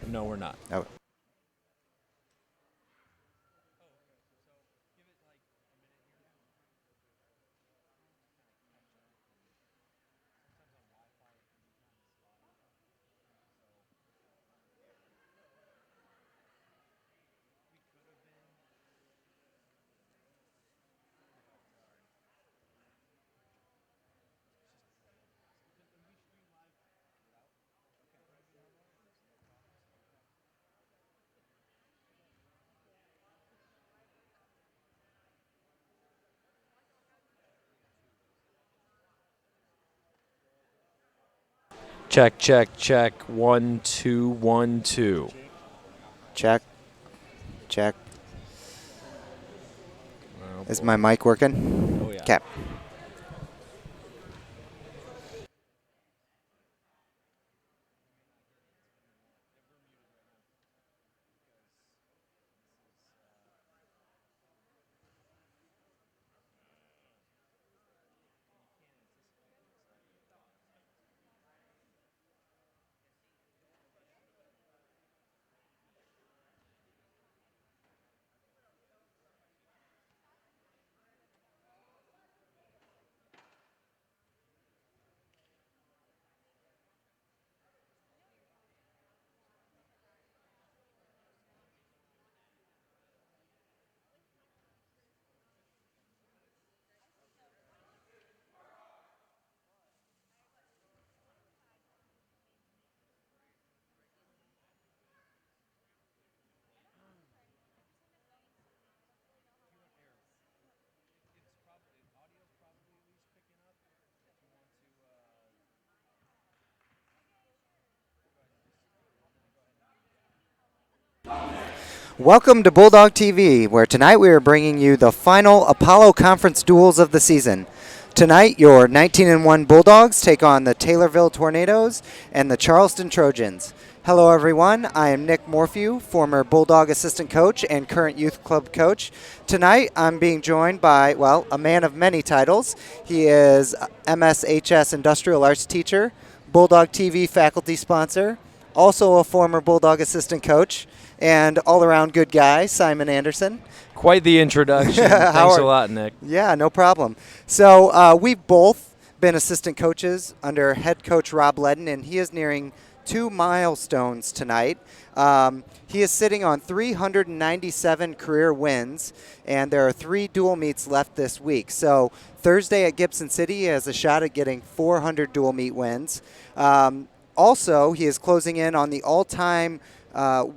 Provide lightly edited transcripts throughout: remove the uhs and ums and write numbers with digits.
No, we're not. Oh. Check, check, check. 1, 2, 1, 2. Check. Check. Oh, Is boy. my mic working? Oh, yeah. Okay. Welcome to Bulldog TV, where tonight we are bringing you the final Apollo Conference duels of the season. Tonight, your 19-1 Bulldogs take on the Taylorville Tornadoes and the Charleston Trojans. Hello, everyone. I am Nick Morphew, former Bulldog assistant coach and current youth club coach. Tonight, I'm being joined by, well, a man of many titles. He is MSHS Industrial Arts teacher, Bulldog TV faculty sponsor, also a former Bulldog assistant coach, and all-around good guy, Simon Anderson. Quite the introduction. Thanks a lot, Nick. Yeah, no problem. So we've both been assistant coaches under head coach Rob Ledden, and he is nearing 2 milestones tonight. He is sitting on 397 career wins, and there are 3 dual meets left this week. So Thursday at Gibson City, he has a shot at getting 400 dual meet wins. Also, he is closing in on the all-time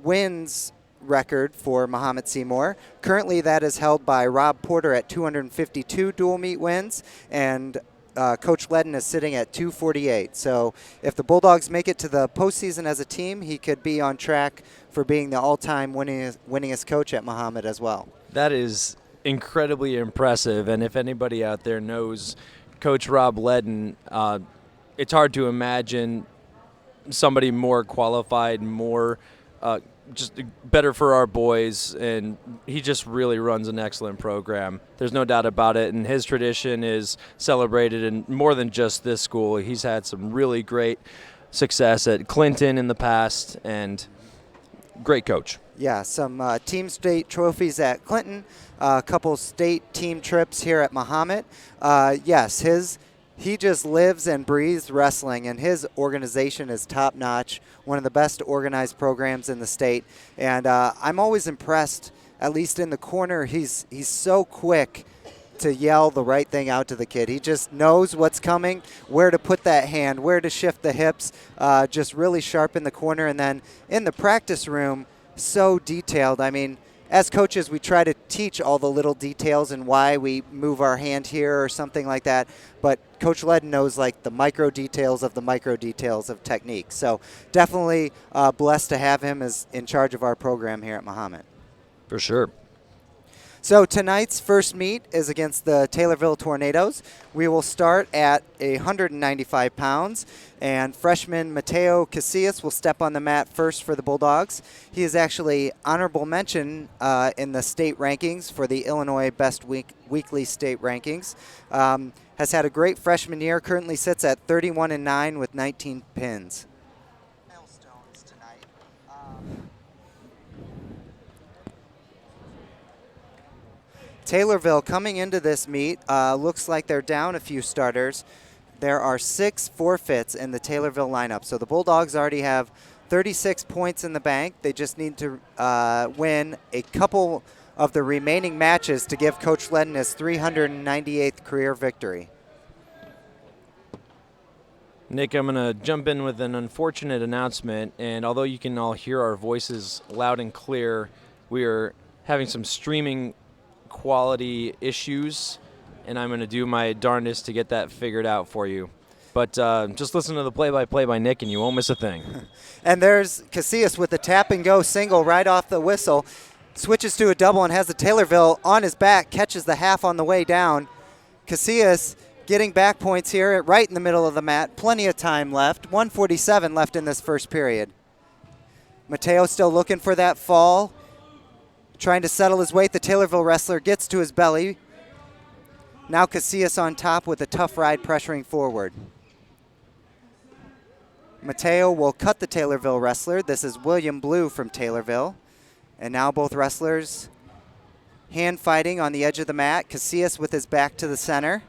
wins record for Mahomet-Seymour. Currently, that is held by Rob Porter at 252 dual meet wins, and Coach Ledden is sitting at 248. So if the Bulldogs make it to the postseason as a team, he could be on track for being the all-time winningest coach at Mahomet as well. That is incredibly impressive, and if anybody out there knows Coach Rob Ledden, it's hard to imagine somebody more qualified, more just better for our boys, and he just really runs an excellent program. There's no doubt about it, and his tradition is celebrated in more than just this school. He's had some really great success at Clinton in the past, and great coach. Yeah, some team state trophies at Clinton, a couple state team trips here at Mahomet. Yes, he just lives and breathes wrestling, and his organization is top-notch, one of the best organized programs in the state. And I'm always impressed, at least in the corner, he's so quick to yell the right thing out to the kid. He just knows what's coming, where to put that hand, where to shift the hips, just really sharp in the corner. And then in the practice room, so detailed. I mean, as coaches, we try to teach all the little details and why we move our hand here or something like that. But Coach Ledden knows like the micro details of technique. So definitely blessed to have him as in charge of our program here at Mahomet. For sure. So tonight's first meet is against the Taylorville Tornadoes. We will start at 195 pounds, and freshman Mateo Casillas will step on the mat first for the Bulldogs. He is actually honorable mention in the state rankings for the Illinois Best Weekly State Rankings. Has had a great freshman year, currently sits at 31-9 with 19 pins. Milestones tonight. Taylorville coming into this meet looks like they're down a few starters. There are 6 forfeits in the Taylorville lineup. So the Bulldogs already have 36 points in the bank. They just need to win a couple of the remaining matches to give Coach Ledden his 398th career victory. Nick, I'm going to jump in with an unfortunate announcement, and although you can all hear our voices loud and clear, we are having some streaming quality issues, and I'm going to do my darndest to get that figured out for you. But just listen to the play-by-play by Nick, and you won't miss a thing. And there's Casillas with the tap-and-go single right off the whistle. Switches to a double and has the Taylorville on his back, catches the half on the way down. Casillas getting back points here right in the middle of the mat. Plenty of time left. 1:47 left in this first period. Mateo still looking for that fall. Trying to settle his weight. The Taylorville wrestler gets to his belly. Now Casillas on top with a tough ride pressuring forward. Mateo will cut the Taylorville wrestler. This is William Blue from Taylorville. And now both wrestlers hand fighting on the edge of the mat. Casillas with his back to the center.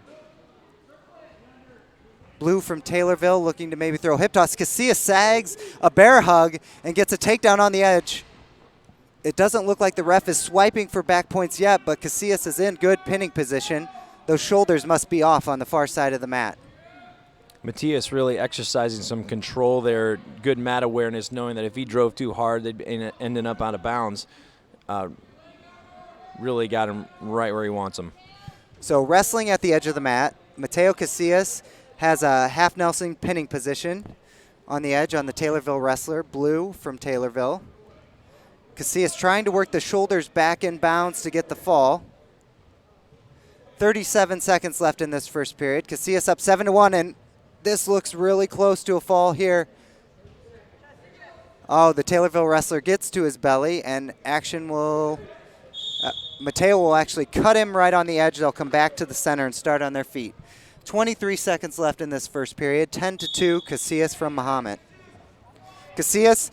Blue from Taylorville looking to maybe throw a hip toss. Casillas sags a bear hug and gets a takedown on the edge. It doesn't look like the ref is swiping for back points yet, but Casillas is in good pinning position. Those shoulders must be off on the far side of the mat. Matthias really exercising some control there, good mat awareness, knowing that if he drove too hard, they'd be ending up out of bounds. Really got him right where he wants him. So wrestling at the edge of the mat, Mateo Casillas has a half Nelson pinning position on the edge on the Taylorville wrestler, Blue from Taylorville. Casillas trying to work the shoulders back in bounds to get the fall. 37 seconds left in this first period. Casillas up 7-1, and this looks really close to a fall here. Oh, the Taylorville wrestler gets to his belly, and action will... Mateo will actually cut him right on the edge. They'll come back to the center and start on their feet. 23 seconds left in this first period. 10-2, Casillas from Mahomet. Casillas,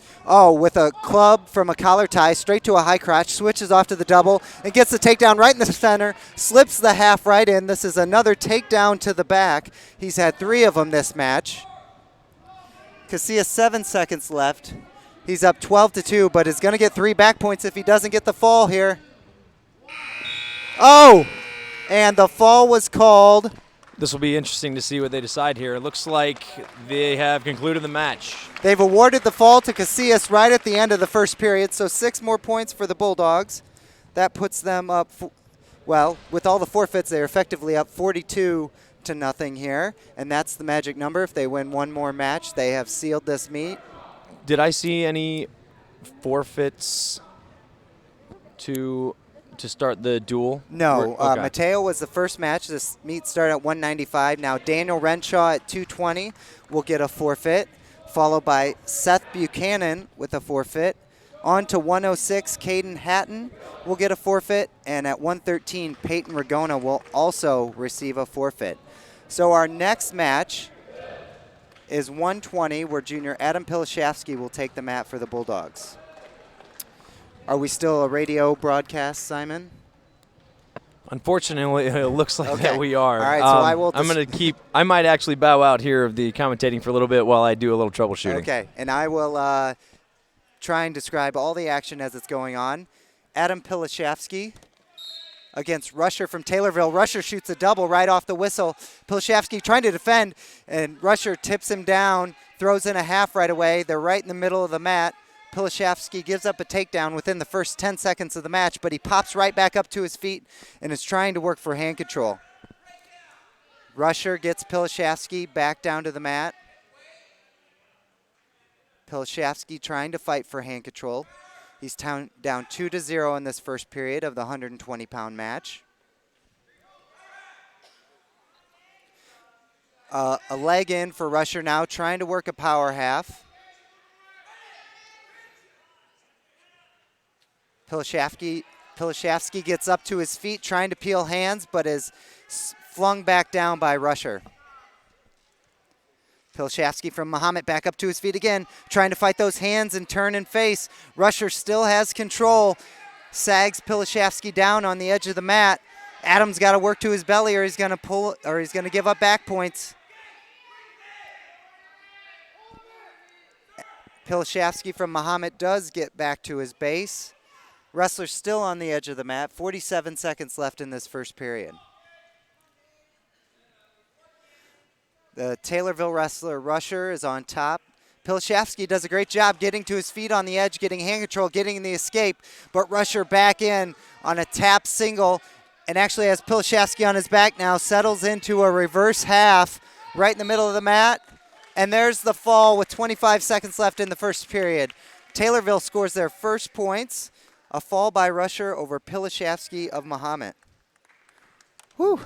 with a club from a collar tie straight to a high crotch, switches off to the double and gets the takedown right in the center, slips the half right in. This is another takedown to the back. He's had 3 of them this match. Casillas, 7 seconds left. He's up 12-2, but is going to get 3 back points if he doesn't get the fall here. Oh, and the fall was called. This will be interesting to see what they decide here. It looks like they have concluded the match. They've awarded the fall to Casillas right at the end of the first period, so 6 more points for the Bulldogs. That puts them up, with all the forfeits, they're effectively up 42-0 here, and that's the magic number. If they win one more match, they have sealed this meet. Did I see any forfeits to start the duel? No. Okay. Mateo was the first match. This meet started at 195. Now Daniel Renshaw at 220 will get a forfeit, followed by Seth Buchanan with a forfeit. On to 106, Caden Hatton will get a forfeit. And at 113, Peyton Ragona will also receive a forfeit. So our next match is 120, where junior Adam Pilashevsky will take the mat for the Bulldogs. Are we still a radio broadcast, Simon? Unfortunately, it looks like that we are. All right, so I will. I'm going to keep. I might actually bow out here of the commentating for a little bit while I do a little troubleshooting. Okay, and I will try and describe all the action as it's going on. Adam Pilashevsky against Rusher from Taylorville. Rusher shoots a double right off the whistle. Pilashevsky trying to defend, and Rusher tips him down, throws in a half right away. They're right in the middle of the mat. Pilashevsky gives up a takedown within the first 10 seconds of the match, but he pops right back up to his feet and is trying to work for hand control. Rusher gets Pilashevsky back down to the mat. Pilashevsky trying to fight for hand control. He's down 2-0 in this first period of the 120-pound match. A leg in for Rusher now, trying to work a power half. Pilashevsky gets up to his feet, trying to peel hands, but is flung back down by Rusher. Pilashevsky from Mahomet back up to his feet again, trying to fight those hands and turn and face. Rusher still has control, sags Pilashevsky down on the edge of the mat. Adams got to work to his belly, or he's going to pull, or he's going to give up back points. Pilashevsky from Mahomet does get back to his base. Wrestler still on the edge of the mat. 47 seconds left in this first period. The Taylorville wrestler Rusher is on top. Pilashevsky does a great job getting to his feet on the edge, getting hand control, getting in the escape, but Rusher back in on a tap single, and actually has Pilashevsky on his back now, settles into a reverse half right in the middle of the mat, and there's the fall with 25 seconds left in the first period. Taylorville scores their first points, a fall by Rusher over Pilashevsky of Mahomet. Whew.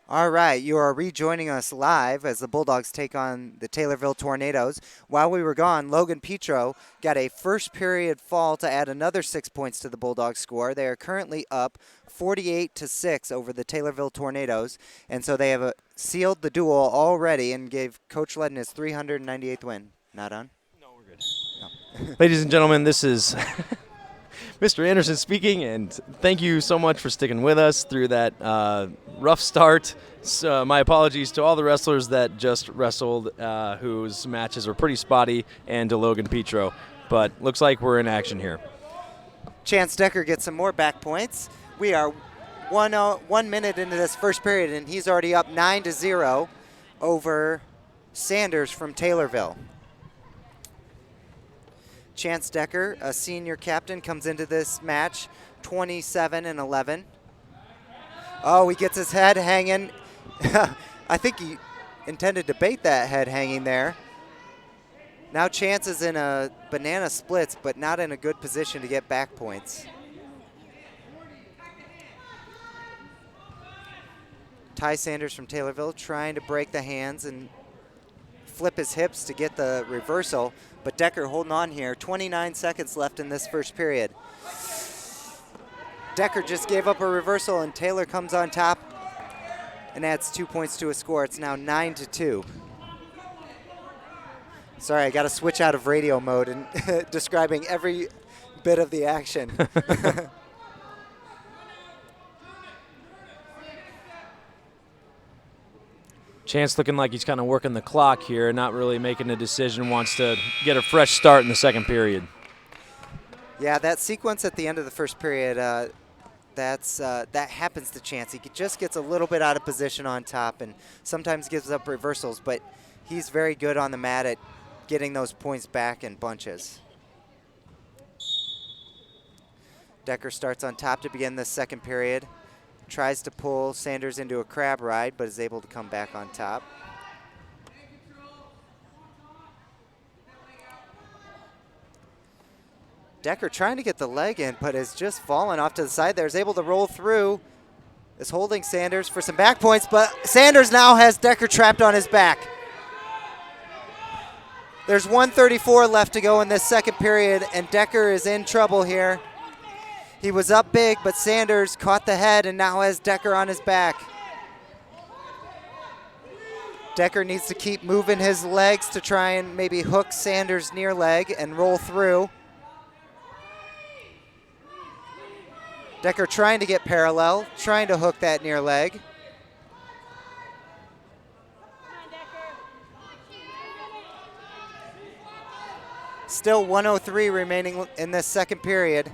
All right, you are rejoining us live as the Bulldogs take on the Taylorville Tornadoes. While we were gone, Logan Petro got a first period fall to add another 6 points to the Bulldogs score. They are currently up 48-6 over the Taylorville Tornadoes, and so they have sealed the duel already and gave Coach Ledden his 398th win. Not on? No, we're good. No. Ladies and gentlemen, this is Mr. Anderson speaking, and thank you so much for sticking with us through that rough start. So, my apologies to all the wrestlers that just wrestled whose matches were pretty spotty, and to Logan Petro. But looks like we're in action here. Chance Decker gets some more back points. We are 1 minute into this first period, and he's already up 9-0 over Sanders from Taylorville. Chance Decker, a senior captain, comes into this match 27-11. Oh, he gets his head hanging. I think he intended to bait that head hanging there. Now Chance is in a banana splits, but not in a good position to get back points. Ty Sanders from Taylorville trying to break the hands and flip his hips to get the reversal, but Decker holding on here. 29 seconds left in this first period. Decker just gave up a reversal, and Taylor comes on top and adds 2 points to a score. It's now 9-2. Sorry, I got to switch out of radio mode and describing every bit of the action. Chance looking like he's kind of working the clock here, not really making a decision, wants to get a fresh start in the second period. Yeah, that sequence at the end of the first period, that happens to Chance. He just gets a little bit out of position on top and sometimes gives up reversals, but he's very good on the mat at getting those points back in bunches. Decker starts on top to begin the second period. Tries to pull Sanders into a crab ride, but is able to come back on top. Decker trying to get the leg in, but is just fallen off to the side there. Is able to roll through. Is holding Sanders for some back points, but Sanders now has Decker trapped on his back. There's 1:34 left to go in this second period, and Decker is in trouble here. He was up big, but Sanders caught the head and now has Decker on his back. Decker needs to keep moving his legs to try and maybe hook Sanders' near leg and roll through. Decker trying to get parallel, trying to hook that near leg. Still 1:03 remaining in this second period.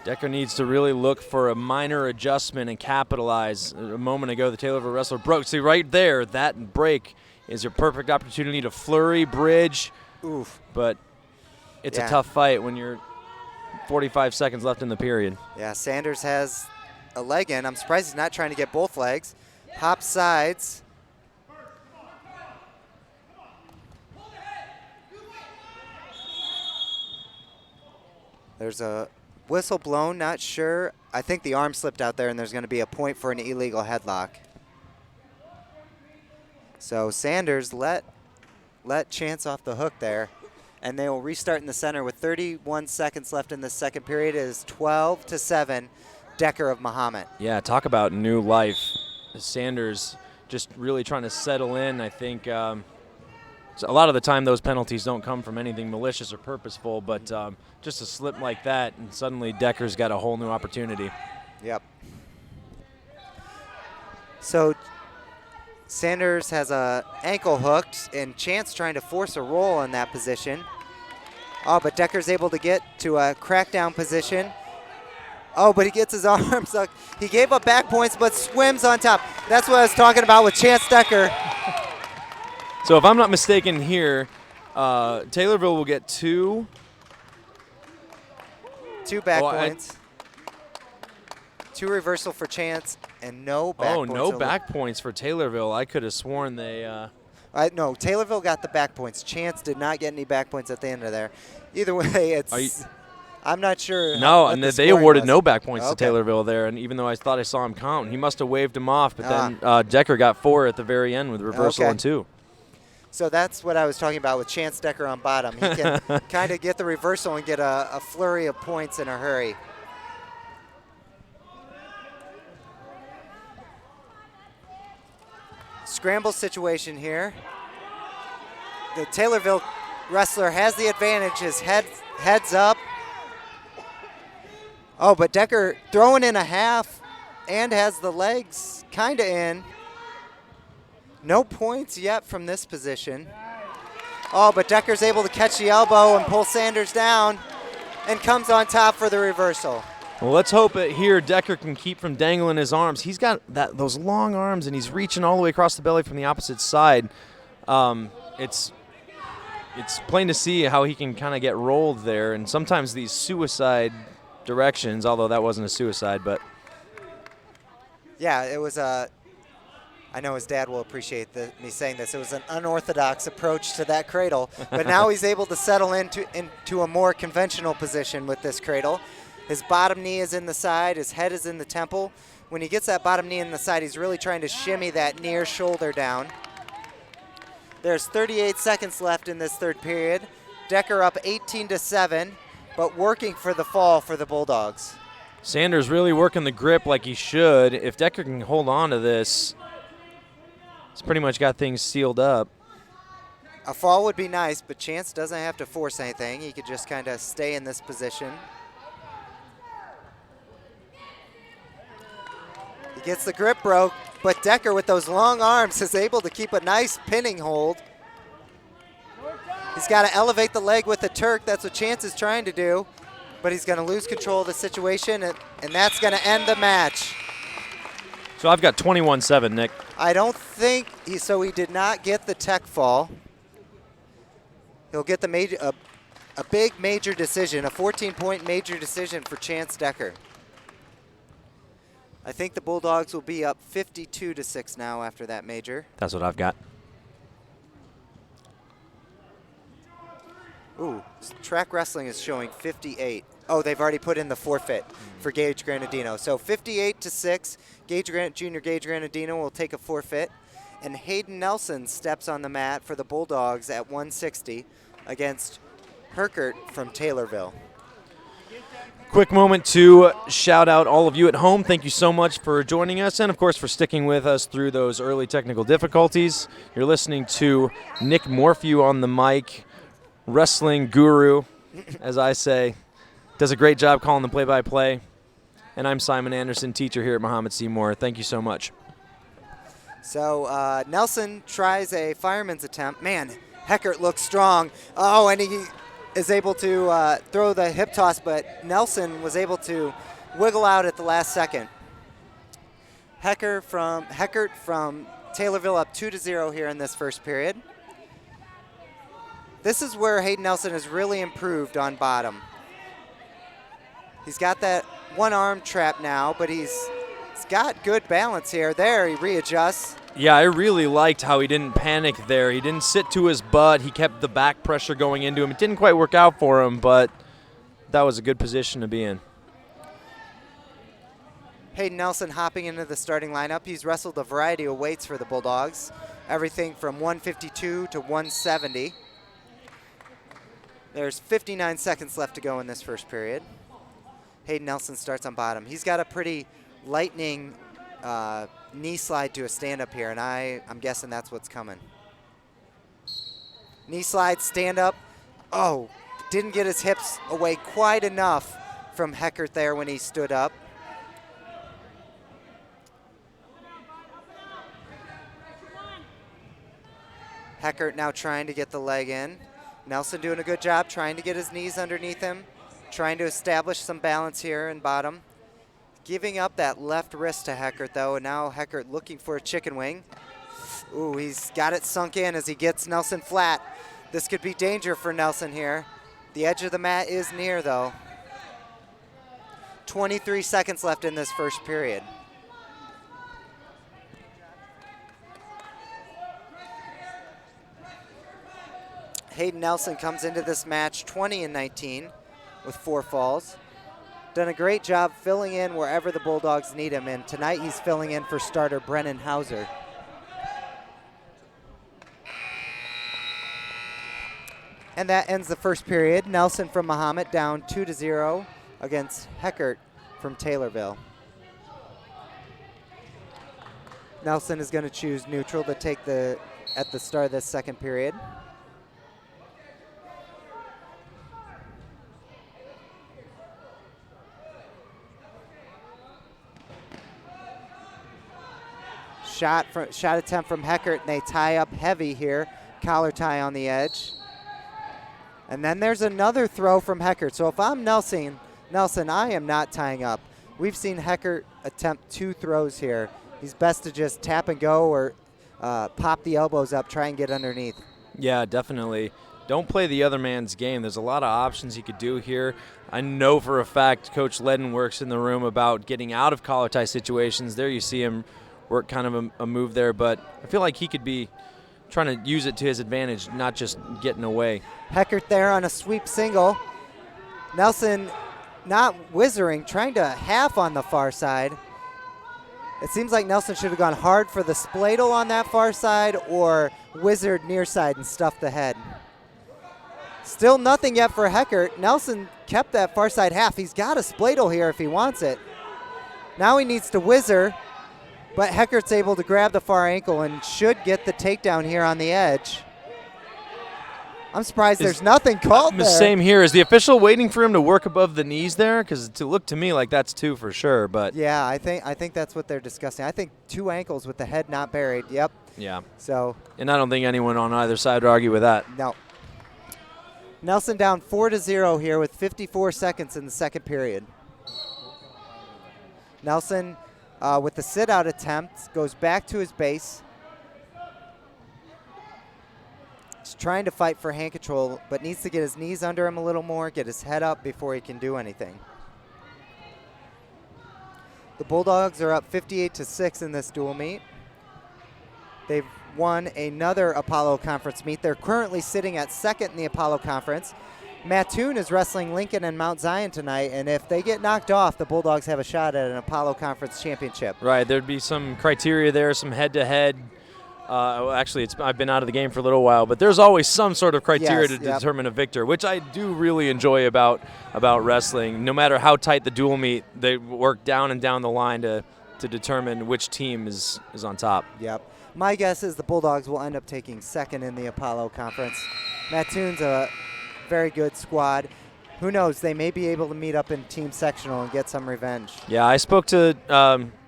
Decker needs to really look for a minor adjustment and capitalize. A moment ago, the Taylorville wrestler broke. See, right there, that break is your perfect opportunity to flurry, bridge. Oof. But it's a tough fight when you're 45 seconds left in the period. Yeah, Sanders has a leg in. I'm surprised he's not trying to get both legs. Hop sides. There's a whistle blown, not sure. I think the arm slipped out there, and there's going to be a point for an illegal headlock. So Sanders let Chance off the hook there, and they will restart in the center with 31 seconds left in the second period. It is 12-7, Decker of Mahomet. Yeah, talk about new life. Sanders just really trying to settle in. I think so a lot of the time those penalties don't come from anything malicious or purposeful, but just a slip like that, and suddenly Decker's got a whole new opportunity. Yep. So Sanders has a ankle hooked, and Chance trying to force a roll in that position. Oh, but Decker's able to get to a crackdown position. Oh, but he gets his arms up. He gave up back points, but swims on top. That's what I was talking about with Chance Decker. So if I'm not mistaken here, Taylorville will get two back points. Two reversal for Chance, and no back points. Oh, no back points for Taylorville. I could have sworn they no, Taylorville got the back points. Chance did not get any back points at the end of there. Either way, I'm not sure. No, and they awarded no back points Okay. to Taylorville there, and even though I thought I saw him count, he must have waved him off, but then Decker got 4 at the very end with reversal and 2. So that's what I was talking about with Chance Decker on bottom. He can kind of get the reversal and get a flurry of points in a hurry. Scramble situation here. The Taylorville wrestler has the advantage. His head's up. Oh, but Decker throwing in a half and has the legs kind of in. No points yet from this position. Oh, but Decker's able to catch the elbow and pull Sanders down and comes on top for the reversal. Well, let's hope it here Decker can keep from dangling his arms. He's got those long arms, and he's reaching all the way across the belly from the opposite side. It's plain to see how he can kind of get rolled there, and sometimes these suicide directions, although that wasn't a suicide, but. Yeah, it was I know his dad will appreciate me saying this. It was an unorthodox approach to that cradle, but now he's able to settle into a more conventional position with this cradle. His bottom knee is in the side. His head is in the temple. When he gets that bottom knee in the side, he's really trying to shimmy that near shoulder down. There's 38 seconds left in this third period. Decker up 18-7, but working for the fall for the Bulldogs. Sanders really working the grip like he should. If Decker can hold on to this, he's pretty much got things sealed up. A fall would be nice, but Chance doesn't have to force anything. He could just kind of stay in this position. He gets the grip broke, but Decker with those long arms is able to keep a nice pinning hold. He's got to elevate the leg with the Turk. That's what Chance is trying to do, but he's going to lose control of the situation, and that's going to end the match. So I've got 21-7, Nick. I don't think he did not get the tech fall. He'll get the a big major decision, a 14-point major decision for Chance Decker. I think the Bulldogs will be up 52-6 now after that major. That's what I've got. Ooh, track wrestling is showing 58. Oh, they've already put in the forfeit for Gage Granadino. So 58-6, Junior Gage Granadino will take a forfeit. And Hayden Nelson steps on the mat for the Bulldogs at 160 against Herkert from Taylorville. Quick moment to shout out all of you at home. Thank you so much for joining us and, of course, for sticking with us through those early technical difficulties. You're listening to Nick Morphew on the mic, wrestling guru, as I say. Does a great job calling the play-by-play. And I'm Simon Anderson, teacher here at Mahomet-Seymour. Thank you so much. So Nelson tries a fireman's attempt. Man, Heckert looks strong. Oh, and he is able to throw the hip toss, but Nelson was able to wiggle out at the last second. Heckert from Taylorville up 2-0 here in this first period. This is where Hayden Nelson has really improved on bottom. He's got that one arm trap now, but he's got good balance here. There, he readjusts. Yeah, I really liked how he didn't panic there. He didn't sit to his butt. He kept the back pressure going into him. It didn't quite work out for him, but that was a good position to be in. Hayden Nelson hopping into the starting lineup. He's wrestled a variety of weights for the Bulldogs, everything from 152 to 170. There's 59 seconds left to go in this first period. Hayden Nelson starts on bottom. He's got a pretty lightning knee slide to a stand-up here, and I'm guessing that's what's coming. Knee slide, stand-up. Oh, didn't get his hips away quite enough from Heckert there when he stood up. Heckert now trying to get the leg in. Nelson doing a good job trying to get his knees underneath him, trying to establish some balance here in bottom. Giving up that left wrist to Heckert, though, and now Heckert looking for a chicken wing. Ooh, he's got it sunk in as he gets Nelson flat. This could be danger for Nelson here. The edge of the mat is near, though. 23 seconds left in this first period. Hayden Nelson comes into this match 20-19 with 4 falls. Done a great job filling in wherever the Bulldogs need him, and tonight he's filling in for starter Brennan Hauser. And that ends the first period. Nelson from Mahomet down 2-0 against Heckert from Taylorville. Nelson is going to choose neutral to take at the start of this second period. Shot attempt from Heckert, and they tie up heavy here. Collar tie on the edge. And then there's another throw from Heckert. So if I'm Nelson, I am not tying up. We've seen Heckert attempt 2 throws here. He's best to just tap and go or pop the elbows up, try and get underneath. Yeah, definitely. Don't play the other man's game. There's a lot of options you could do here. I know for a fact Coach Ledden works in the room about getting out of collar tie situations. There you see him work kind of a move there, but I feel like he could be trying to use it to his advantage, not just getting away. Heckert there on a sweep single. Nelson not whizzering, trying to half on the far side. It seems like Nelson should have gone hard for the spladle on that far side or whizzered near side and stuffed the head. Still nothing yet for Heckert. Nelson kept that far side half. He's got a spladle here if he wants it. Now he needs to whizzer. But Heckert's able to grab the far ankle and should get the takedown here on the edge. I'm surprised there's nothing called there. Same here. Is the official waiting for him to work above the knees there? Because to look to me like that's 2 for sure. But yeah, I think that's what they're discussing. I think 2 ankles with the head not buried. Yep. Yeah. So. And I don't think anyone on either side would argue with that. No. Nelson down 4-0 here with 54 seconds in the second period. Nelson. With the sit-out attempt, goes back to his base. He's trying to fight for hand control, but needs to get his knees under him a little more, get his head up before he can do anything. The Bulldogs are up 58-6 in this dual meet. They've won another Apollo Conference meet. They're currently sitting at 2nd in the Apollo Conference. Mattoon is wrestling Lincoln and Mount Zion tonight, and if they get knocked off, the Bulldogs have a shot at an Apollo Conference championship. Right, there'd be some criteria there, some head-to-head. Actually, I've been out of the game for a little while, but there's always some sort of criteria to determine a victor, which I do really enjoy about wrestling. No matter how tight the dual meet, they work down and down the line to determine which team is on top. Yep. My guess is the Bulldogs will end up taking 2nd in the Apollo Conference. Mattoon's a very good squad. Who knows? They may be able to meet up in team sectional and get some revenge. Yeah, I spoke to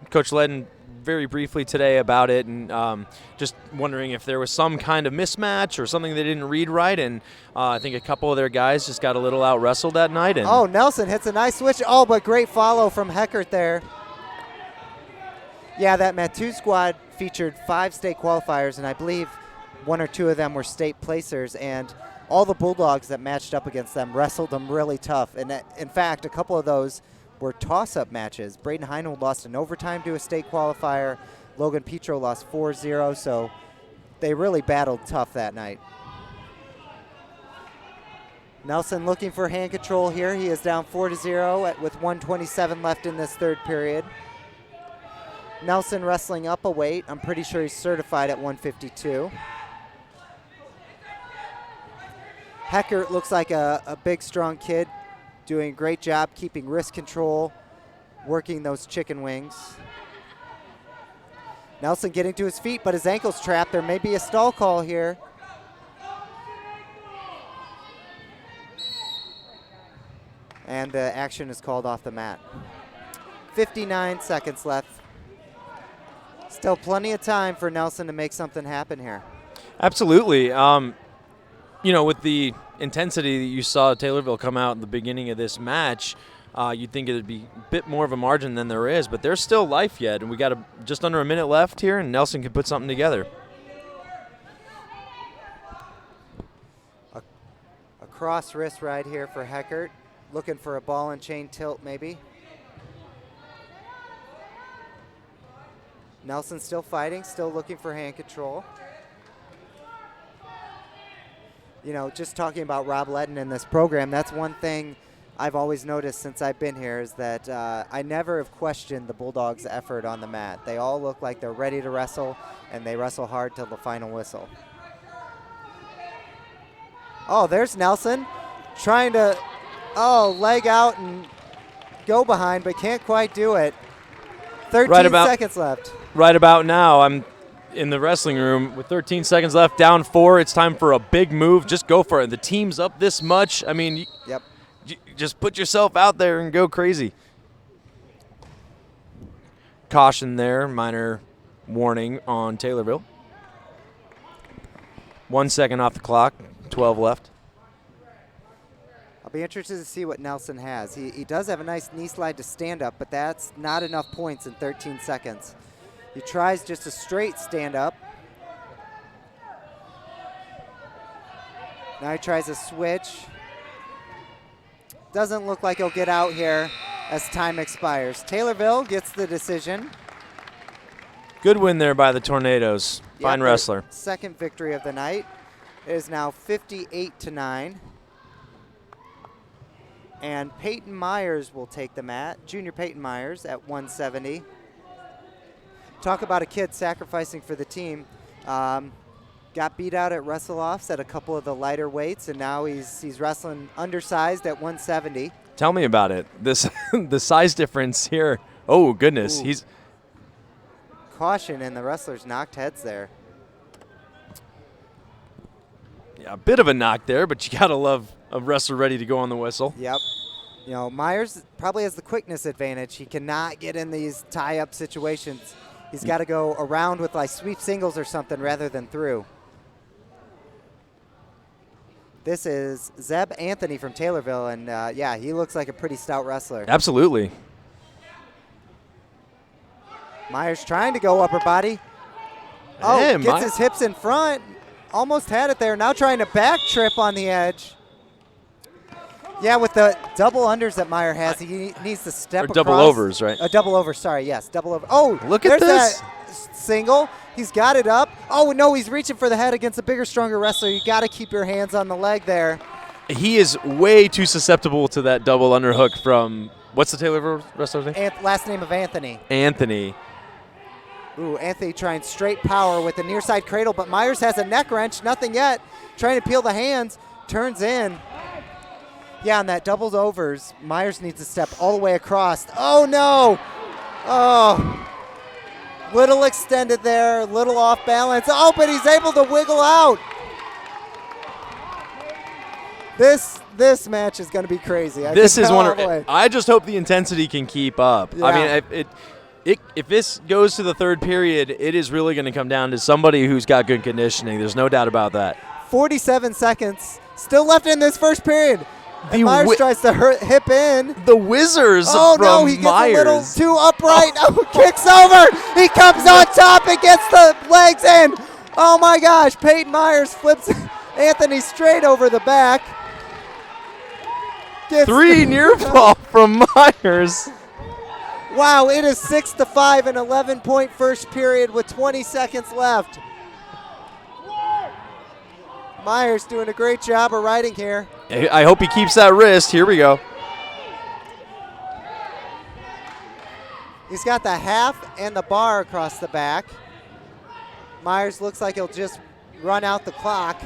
Coach Ledden very briefly today about it, and just wondering if there was some kind of mismatch or something they didn't read right. And I think a couple of their guys just got a little out wrestled that night. And oh, Nelson hits a nice switch. Oh, but great follow from Heckert there. Yeah, that Mattoon squad featured 5 state qualifiers, and I believe 1 or 2 of them were state placers. And all the Bulldogs that matched up against them wrestled them really tough. And in fact, a couple of those were toss-up matches. Braden Heinold lost in overtime to a state qualifier. Logan Petro lost 4-0, so they really battled tough that night. Nelson looking for hand control here. He is down 4-0 with 1:27 left in this third period. Nelson wrestling up a weight. I'm pretty sure he's certified at 152. Heckert looks like a big, strong kid, doing a great job keeping wrist control, working those chicken wings. Nelson getting to his feet, but his ankle's trapped. There may be a stall call here. And the action is called off the mat. 59 seconds left. Still plenty of time for Nelson to make something happen here. Absolutely. You know, with the intensity that you saw Taylorville come out in the beginning of this match, you'd think it would be a bit more of a margin than there is, but there's still life yet, and we got just under a minute left here, and Nelson can put something together. A cross wrist right here for Heckert, looking for a ball and chain tilt maybe. Nelson still fighting, still looking for hand control. You know, just talking about Rob Ledden in this program, that's one thing I've always noticed since I've been here is that I never have questioned the Bulldogs' effort on the mat. They all look like they're ready to wrestle, and they wrestle hard till the final whistle. Oh, there's Nelson trying to, leg out and go behind, but can't quite do it. 13 seconds left. Right about now, I'm in the wrestling room with 13 seconds left, down 4. It's time for a big move. Just go for it. The team's up this much. I mean, yep. Just put yourself out there and go crazy. Caution there, minor warning on Taylorville. 1 second off the clock, 12 left. I'll be interested to see what Nelson has. He does have a nice knee slide to stand up, but that's not enough points in 13 seconds. He tries just a straight stand up. Now he tries a switch. Doesn't look like he'll get out here as time expires. Taylorville gets the decision. Good win there by the Tornadoes. Fine wrestler. Second victory of the night. It is now 58-9. And Peyton Myers will take the mat. Junior Peyton Myers at 170. Talk about a kid sacrificing for the team. Got beat out at wrestle-offs at a couple of the lighter weights, and now he's wrestling undersized at 170. Tell me about it. The size difference here. Oh, goodness. Ooh. He's caution, and the wrestlers knocked heads there. Yeah, a bit of a knock there, but you got to love a wrestler ready to go on the whistle. Yep. You know, Myers probably has the quickness advantage. He cannot get in these tie-up situations. He's got to go around with like sweep singles or something rather than through. This is Zeb Anthony from Taylorville, and yeah, he looks like a pretty stout wrestler. Absolutely. Myers trying to go upper body. Oh, hey, gets his hips in front. Almost had it there. Now trying to back trip on the edge. Yeah, with the double unders that Meyer has, he needs to step across. Double overs, right? A double over, sorry, yes, double over. Oh, look at this. That single. He's got it up. Oh, no, he's reaching for the head against a bigger, stronger wrestler. You got to keep your hands on the leg there. He is way too susceptible to that double underhook from, what's the Taylorville wrestler's name? Last name of Anthony. Anthony. Ooh, Anthony trying straight power with the near side cradle, but Myers has a neck wrench, nothing yet. Trying to peel the hands, turns in. Yeah, on that doubles overs, Myers needs to step all the way across. Oh, no. Oh. Little extended there, little off balance. Oh, but he's able to wiggle out. This match is going to be crazy. This is one. I just hope the intensity can keep up. Yeah. I mean, if this goes to the third period, it is really going to come down to somebody who's got good conditioning. There's no doubt about that. 47 seconds still left in this first period. And Myers tries to hip in. The whizzers from no, he gets Myers. A little too upright. Oh, kicks over. He comes on top and gets the legs in. Oh, my gosh. Peyton Myers flips Anthony straight over the back. Three near fall from Myers. Wow, it is 6-5, an 11-point first period with 20 seconds left. Myers doing a great job of riding here. I hope he keeps that wrist. Here we go. He's got the half and the bar across the back. Myers looks like he'll just run out the clock.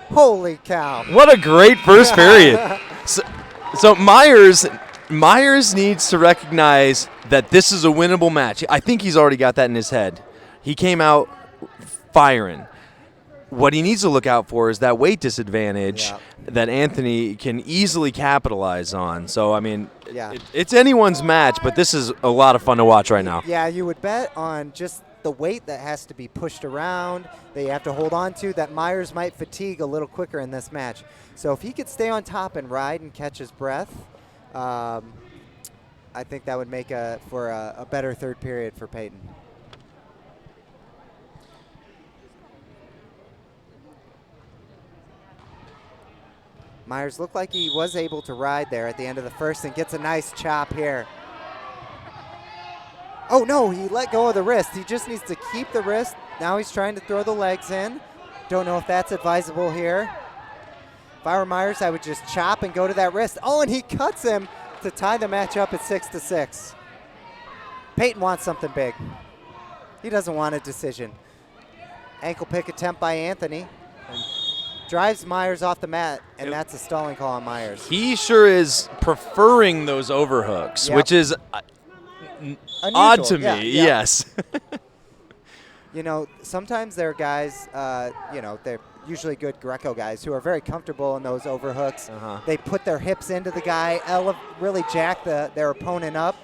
Holy cow. What a great first period. So Myers needs to recognize that this is a winnable match. I think he's already got that in his head. He came out firing. What he needs to look out for is that weight disadvantage that Anthony can easily capitalize on. So, I mean, it's anyone's match, but this is a lot of fun to watch right now. Yeah, you would bet on just the weight that has to be pushed around, that you have to hold on to, that Myers might fatigue a little quicker in this match. So if he could stay on top and ride and catch his breath, I think that would make for a better third period for Peyton. Myers looked like he was able to ride there at the end of the first and gets a nice chop here. Oh, no, he let go of the wrist. He just needs to keep the wrist. Now he's trying to throw the legs in. Don't know if that's advisable here. If I were Myers, I would just chop and go to that wrist. Oh, and he cuts him to tie the match up at 6-6. Peyton wants something big. He doesn't want a decision. Ankle pick attempt by Anthony. Drives Myers off the mat, and that's a stalling call on Myers. He sure is preferring those overhooks, which is odd to me, yes. You know, sometimes there are guys, they're usually good Greco guys who are very comfortable in those overhooks. They put their hips into the guy, really jack their opponent up.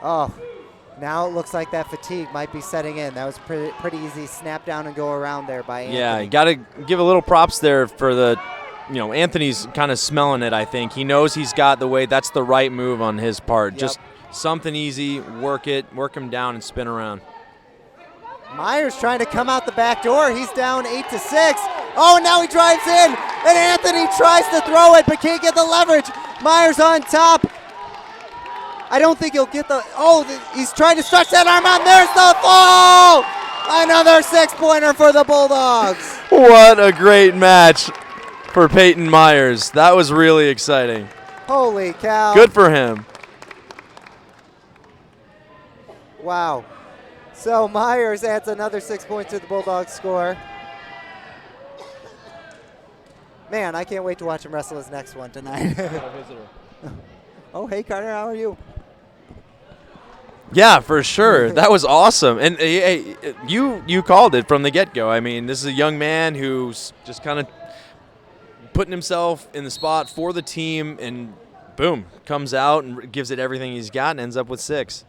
Oh, now it looks like that fatigue might be setting in. That was pretty easy snap down and go around there by Anthony. Yeah, you got to give a little props there for Anthony's kind of smelling it, I think. He knows he's got the weight. That's the right move on his part. Just something easy, work him down and spin around. Myers trying to come out the back door. He's down 8-6. Oh, now he drives in, and Anthony tries to throw it but can't get the leverage. Myers on top. I don't think he'll get he's trying to stretch that arm out. There's the fall! Another 6-pointer for the Bulldogs. What a great match for Peyton Myers. That was really exciting. Holy cow. Good for him. Wow. So Myers adds another 6 points to the Bulldogs score. Man, I can't wait to watch him wrestle his next one tonight. Oh, hey, Carter, how are you? Yeah, for sure. That was awesome. And hey, you called it from the get-go. I mean, this is a young man who's just kind of putting himself in the spot for the team, and boom, comes out and gives it everything he's got and ends up with 6.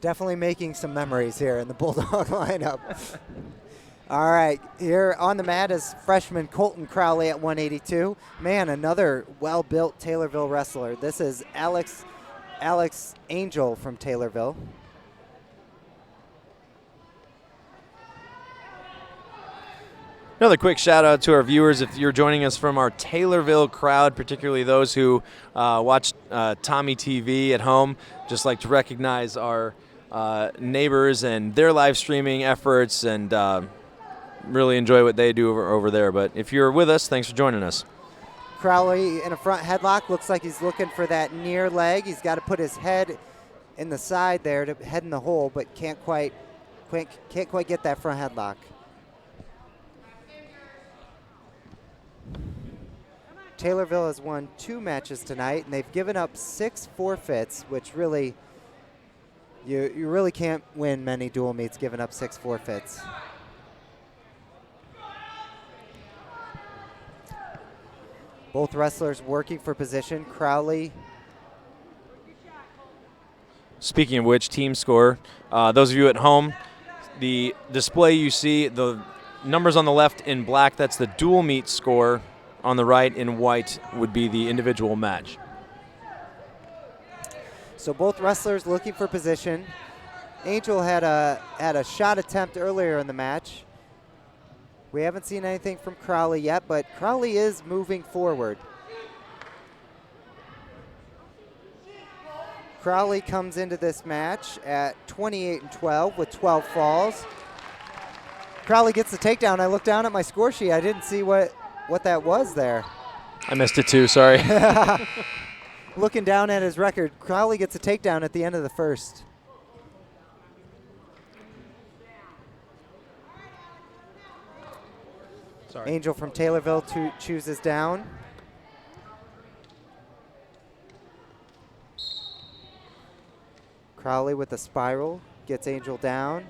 Definitely making some memories here in the Bulldog lineup. All right, here on the mat is freshman Colton Crowley at 182. Man, another well-built Taylorville wrestler. This is Alex Angel from Taylorville. Another quick shout out to our viewers. If you're joining us from our Taylorville crowd, particularly those who watch Tommy TV at home, just like to recognize our neighbors and their live streaming efforts, and really enjoy what they do over there. But if you're with us, thanks for joining us. Crowley in a front headlock. Looks like he's looking for that near leg. He's got to put his head in the side there to head in the hole, but can't quite get that front headlock. Taylorville has won 2 matches tonight, and they've given up 6 forfeits, which really, you really can't win many dual meets giving up 6 forfeits. Both wrestlers working for position. Crowley. Speaking of which, team score. Those of you at home, the display you see, the numbers on the left in black, that's the dual meet score. On the right in white would be the individual match. So both wrestlers looking for position. Angel had a shot attempt earlier in the match. We haven't seen anything from Crowley yet, but Crowley is moving forward. Crowley comes into this match at 28-12 with 12 falls. Crowley gets the takedown. I looked down at my score sheet. I didn't see what that was there. I missed it too, sorry. Looking down at his record, Crowley gets a takedown at the end of the first. Sorry. Angel from Taylorville chooses down. Crowley with a spiral, gets Angel down.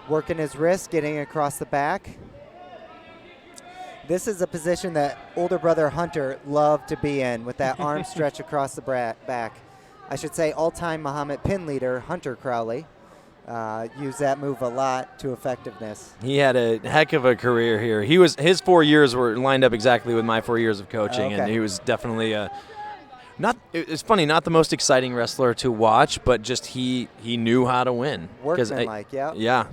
Working his wrist, getting across the back. This is a position that older brother Hunter loved to be in with that arm stretch across the back. I should say all-time Mahomet pin leader, Hunter Crowley, used that move a lot to effectiveness. He had a heck of a career here. His 4 years were lined up exactly with my 4 years of coaching, and he was definitely it's funny, not the most exciting wrestler to watch, but just he knew how to win. Workmanlike, yeah. Yeah.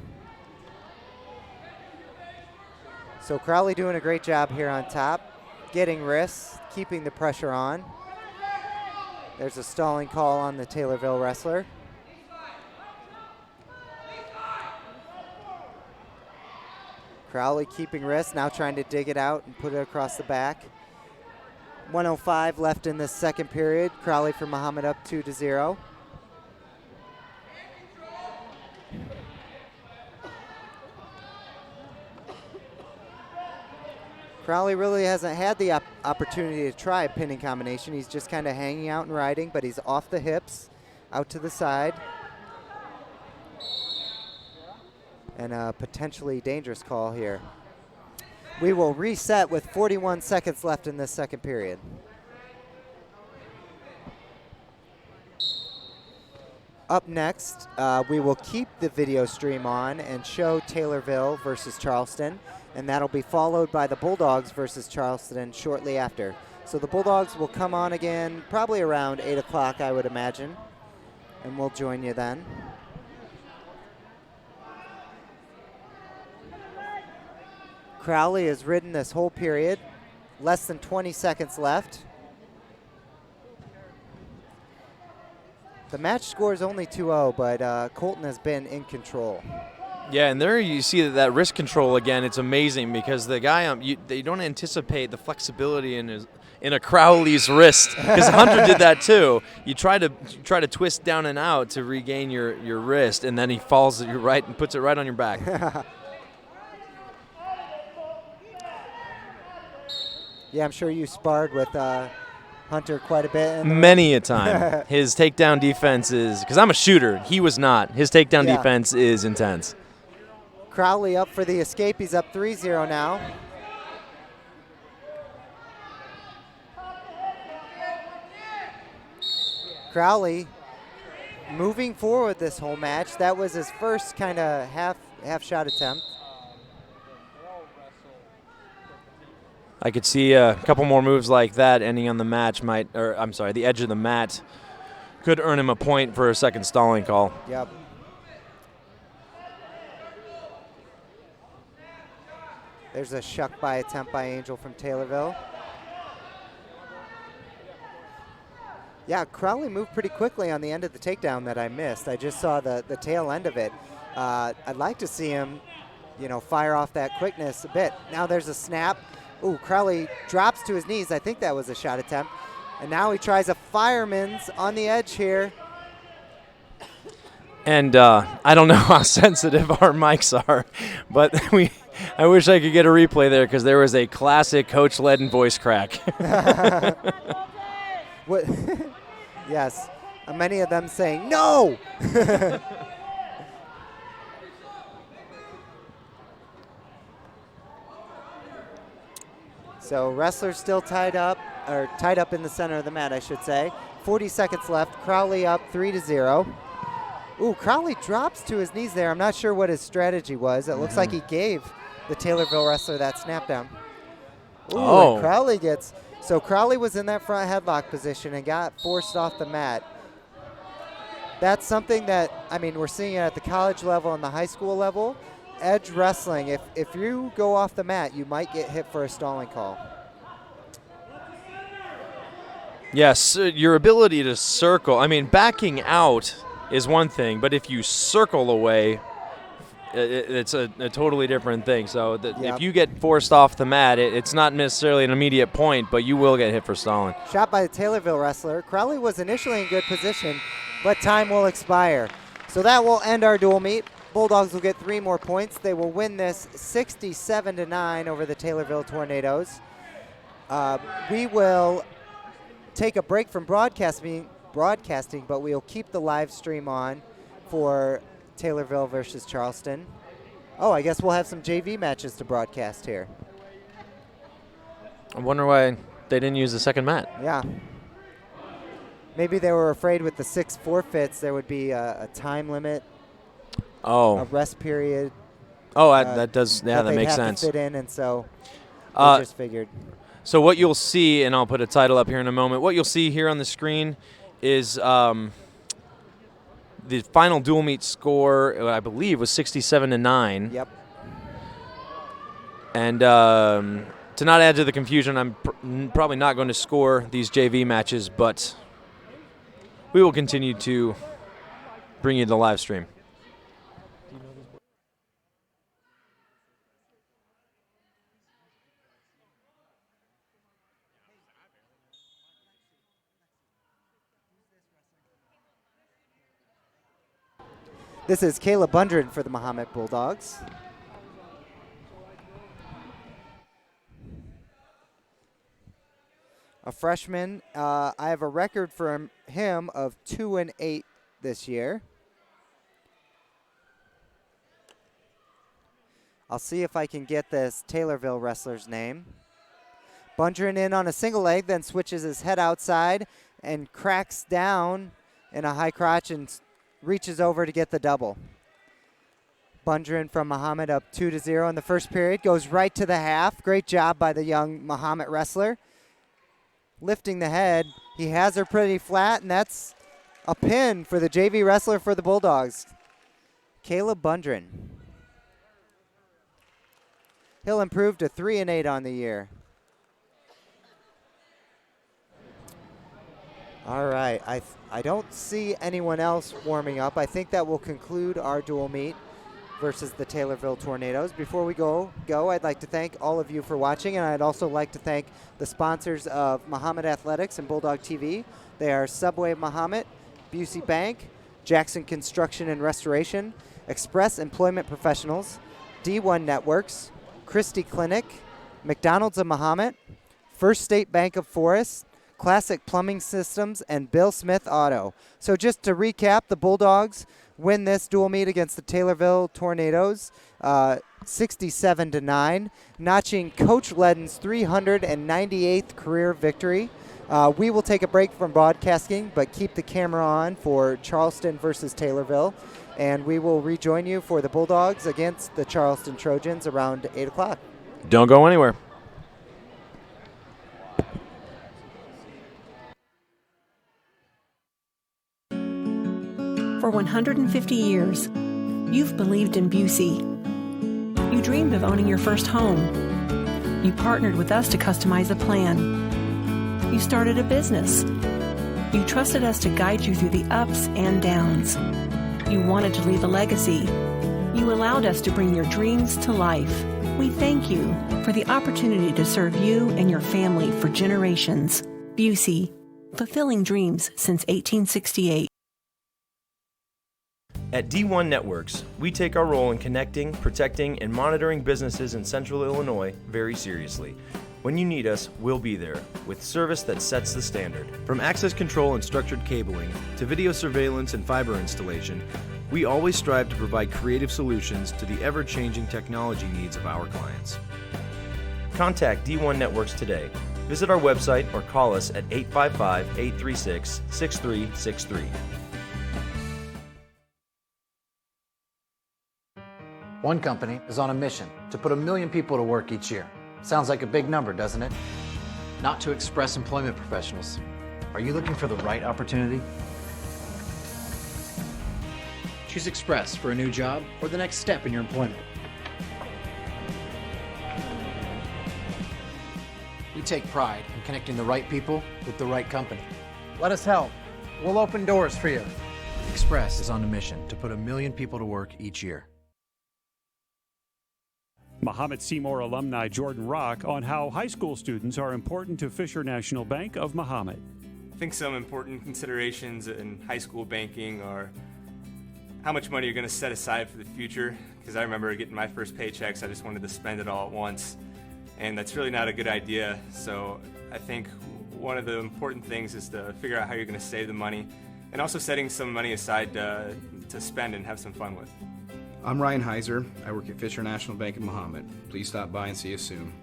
So Crowley doing a great job here on top, getting wrists, keeping the pressure on. There's a stalling call on the Taylorville wrestler. Crowley keeping wrists, now trying to dig it out and put it across the back. 1:05 left in this second period. Crowley for Mahomet up 2-0. Crowley really hasn't had the opportunity to try a pinning combination. He's just kind of hanging out and riding, but he's off the hips, out to the side. And a potentially dangerous call here. We will reset with 41 seconds left in this second period. Up next, we will keep the video stream on and show Taylorville versus Charleston, and that'll be followed by the Bulldogs versus Charleston shortly after. So the Bulldogs will come on again probably around 8 o'clock, I would imagine, and we'll join you then. Crowley has ridden this whole period. Less than 20 seconds left. The match score is only 2-0, but Colton has been in control. Yeah, and there you see that wrist control again. It's amazing because the guy, they don't anticipate the flexibility in a Crowley's wrist, because Hunter did that too. You try to twist down and out to regain your wrist, and then he falls at your right and puts it right on your back. Yeah, I'm sure you sparred with Hunter quite a bit. Many a time. His takedown defense is, because I'm a shooter, he was not. His takedown defense is intense. Crowley up for the escape. He's up 3-0 now. Crowley moving forward this whole match. That was his first kind of half shot attempt. I could see a couple more moves like that ending on the match the edge of the mat could earn him a point for a second stalling call. Yep. There's a shuck by attempt by Angel from Taylorville. Yeah, Crowley moved pretty quickly on the end of the takedown that I missed. I just saw the tail end of it. I'd like to see him, fire off that quickness a bit. Now there's a snap. Ooh, Crowley drops to his knees. I think that was a shot attempt. And now he tries a fireman's on the edge here. And I don't know how sensitive our mics are, but I wish I could get a replay there because there was a classic Coach Ledden voice crack. What? Yes, many of them saying, no! So wrestlers still tied up in the center of the mat, I should say. 40 seconds left. Crowley up 3-0. Ooh, Crowley drops to his knees there. I'm not sure what his strategy was. It looks like he gave the Taylorville wrestler that snap down. Ooh, and Crowley gets... So Crowley was in that front headlock position and got forced off the mat. That's something that, we're seeing it at the college level and the high school level. Edge wrestling, if you go off the mat, you might get hit for a stalling call. Yes, your ability to circle. Backing out is one thing, but if you circle away it's a totally different thing. So Yep. if you get forced off the mat, it's not necessarily an immediate point, but you will get hit for stalling. Shot by the Taylorville wrestler. Crowley was initially in good position, but time will expire. So that will end our dual meet. Bulldogs will get 3 more points. They will win this 67-9 over the Taylorville Tornadoes. We will take a break from broadcasting, but we'll keep the live stream on for Taylorville versus Charleston. Oh, I guess we'll have some JV matches to broadcast here. I wonder why they didn't use the second mat. Yeah. Maybe they were afraid with the 6 forfeits there would be a time limit, a rest period. Oh, that does, yeah, that they'd makes have sense. to fit in, and so they just figured. So what you'll see, and I'll put a title up here in a moment, what you'll see here on the screen is the final dual meet score, I believe, was 67-9. Yep. And to not add to the confusion, I'm probably not going to score these JV matches, but we will continue to bring you the live stream. This is Caleb Bundren for the Mahomet Bulldogs. A freshman. I have a record for him of 2-8 this year. I'll see if I can get this Taylorville wrestler's name. Bundren in on a single leg, then switches his head outside and cracks down in a high crotch and reaches over to get the double. Bundren from Mahomet up 2-0 in the first period. Goes right to the half. Great job by the young Mahomet wrestler. Lifting the head. He has her pretty flat, and that's a pin for the JV wrestler for the Bulldogs, Caleb Bundren. He'll improve to 3-8 on the year. All right, I don't see anyone else warming up. I think that will conclude our dual meet versus the Taylorville Tornadoes. Before we go, I'd like to thank all of you for watching, and I'd also like to thank the sponsors of Mahomet Athletics and Bulldog TV. They are Subway Mahomet, Busey Bank, Jackson Construction and Restoration, Express Employment Professionals, D1 Networks, Christie Clinic, McDonald's of Mahomet, First State Bank of Forest, Classic Plumbing Systems, and Bill Smith Auto. So just to recap, the Bulldogs win this dual meet against the Taylorville Tornadoes 67-9, notching Coach Ledden's 398th career victory. We will take a break from broadcasting, but keep the camera on for Charleston versus Taylorville, and we will rejoin you for the Bulldogs against the Charleston Trojans around 8 o'clock. Don't go anywhere. For 150 years, you've believed in Busey. You dreamed of owning your first home. You partnered with us to customize a plan. You started a business. You trusted us to guide you through the ups and downs. You wanted to leave a legacy. You allowed us to bring your dreams to life. We thank you for the opportunity to serve you and your family for generations. Busey, fulfilling dreams since 1868. At D1 Networks, we take our role in connecting, protecting, and monitoring businesses in Central Illinois very seriously. When you need us, we'll be there, with service that sets the standard. From access control and structured cabling, to video surveillance and fiber installation, we always strive to provide creative solutions to the ever-changing technology needs of our clients. Contact D1 Networks today. Visit our website or call us at 855-836-6363. One company is on a mission to put 1 million people to work each year. Sounds like a big number, doesn't it? Not to Express Employment Professionals. Are you looking for the right opportunity? Choose Express for a new job or the next step in your employment. We take pride in connecting the right people with the right company. Let us help. We'll open doors for you. Express is on a mission to put 1 million people to work each year. Mahomet-Seymour alumni Jordan Rock on how high school students are important to Fisher National Bank of Mahomet. I think some important considerations in high school banking are how much money you're going to set aside for the future, because I remember getting my first paychecks, I just wanted to spend it all at once, and that's really not a good idea. So I think one of the important things is to figure out how you're going to save the money, and also setting some money aside to spend and have some fun with. I'm Ryan Heiser. I work at Fisher National Bank of Mahomet. Please stop by and see us soon.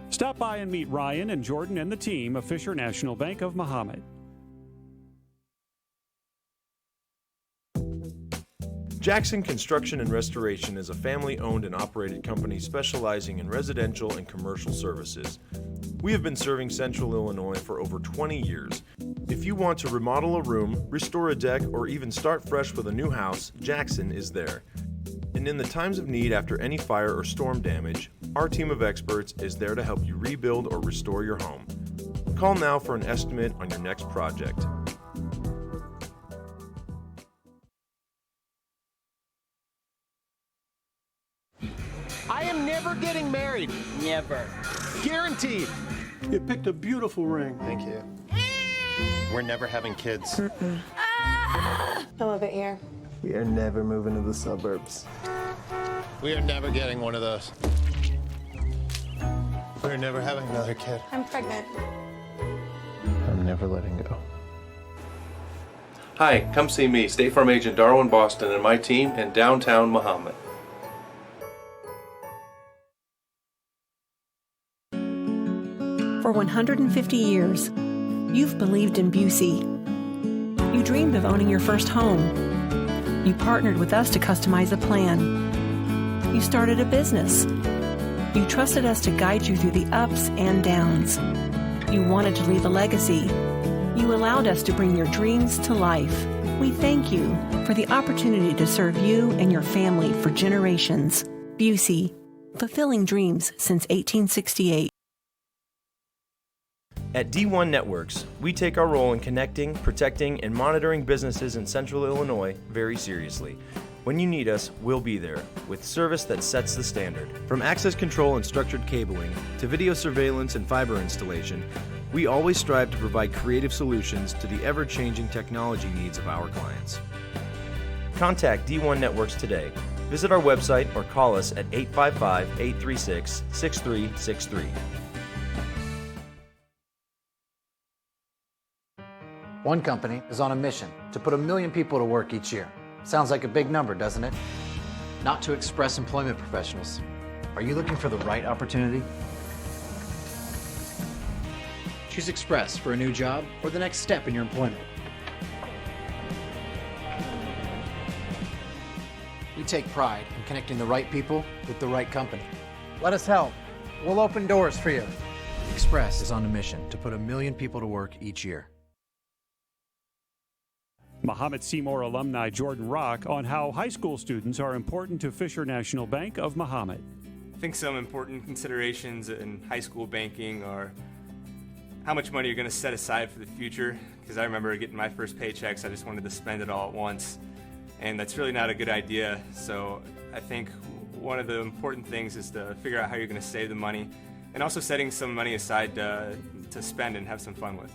Stop by and meet Ryan and Jordan and the team of Fisher National Bank of Mahomet. Jackson Construction and Restoration is a family-owned and operated company specializing in residential and commercial services. We have been serving Central Illinois for over 20 years. If you want to remodel a room, restore a deck, or even start fresh with a new house, Jackson is there. And in the times of need after any fire or storm damage, our team of experts is there to help you rebuild or restore your home. Call now for an estimate on your next project. I am never getting married. Never. Guaranteed. You picked a beautiful ring. Thank you. We're never having kids. I love it here. We are never moving to the suburbs. We are never getting one of those. We're never having another kid. I'm pregnant. I'm never letting go. Hi, come see me, State Farm Agent Darwin Boston, and my team in downtown Mahomet. For 150 years, you've believed in Busey. You dreamed of owning your first home. You partnered with us to customize a plan. You started a business. You trusted us to guide you through the ups and downs. You wanted to leave a legacy. You allowed us to bring your dreams to life. We thank you for the opportunity to serve you and your family for generations. Busey, fulfilling dreams since 1868. At D1 Networks, we take our role in connecting, protecting, and monitoring businesses in Central Illinois very seriously. When you need us, we'll be there, with service that sets the standard. From access control and structured cabling, to video surveillance and fiber installation, we always strive to provide creative solutions to the ever-changing technology needs of our clients. Contact D1 Networks today. Visit our website or call us at 855-836-6363. One company is on a mission to put 1 million people to work each year. Sounds like a big number, doesn't it? Not to Express employment professionals. Are you looking for the right opportunity? Choose Express for a new job or the next step in your employment. We take pride in connecting the right people with the right company. Let us help. We'll open doors for you. Express is on a mission to put 1 million people to work each year. Mahomet-Seymour alumni Jordan Rock on how high school students are important to Fisher National Bank of Mahomet. I think some important considerations in high school banking are how much money you're going to set aside for the future, because I remember getting my first paychecks, I just wanted to spend it all at once, and that's really not a good idea. So I think one of the important things is to figure out how you're going to save the money, and also setting some money aside to spend and have some fun with.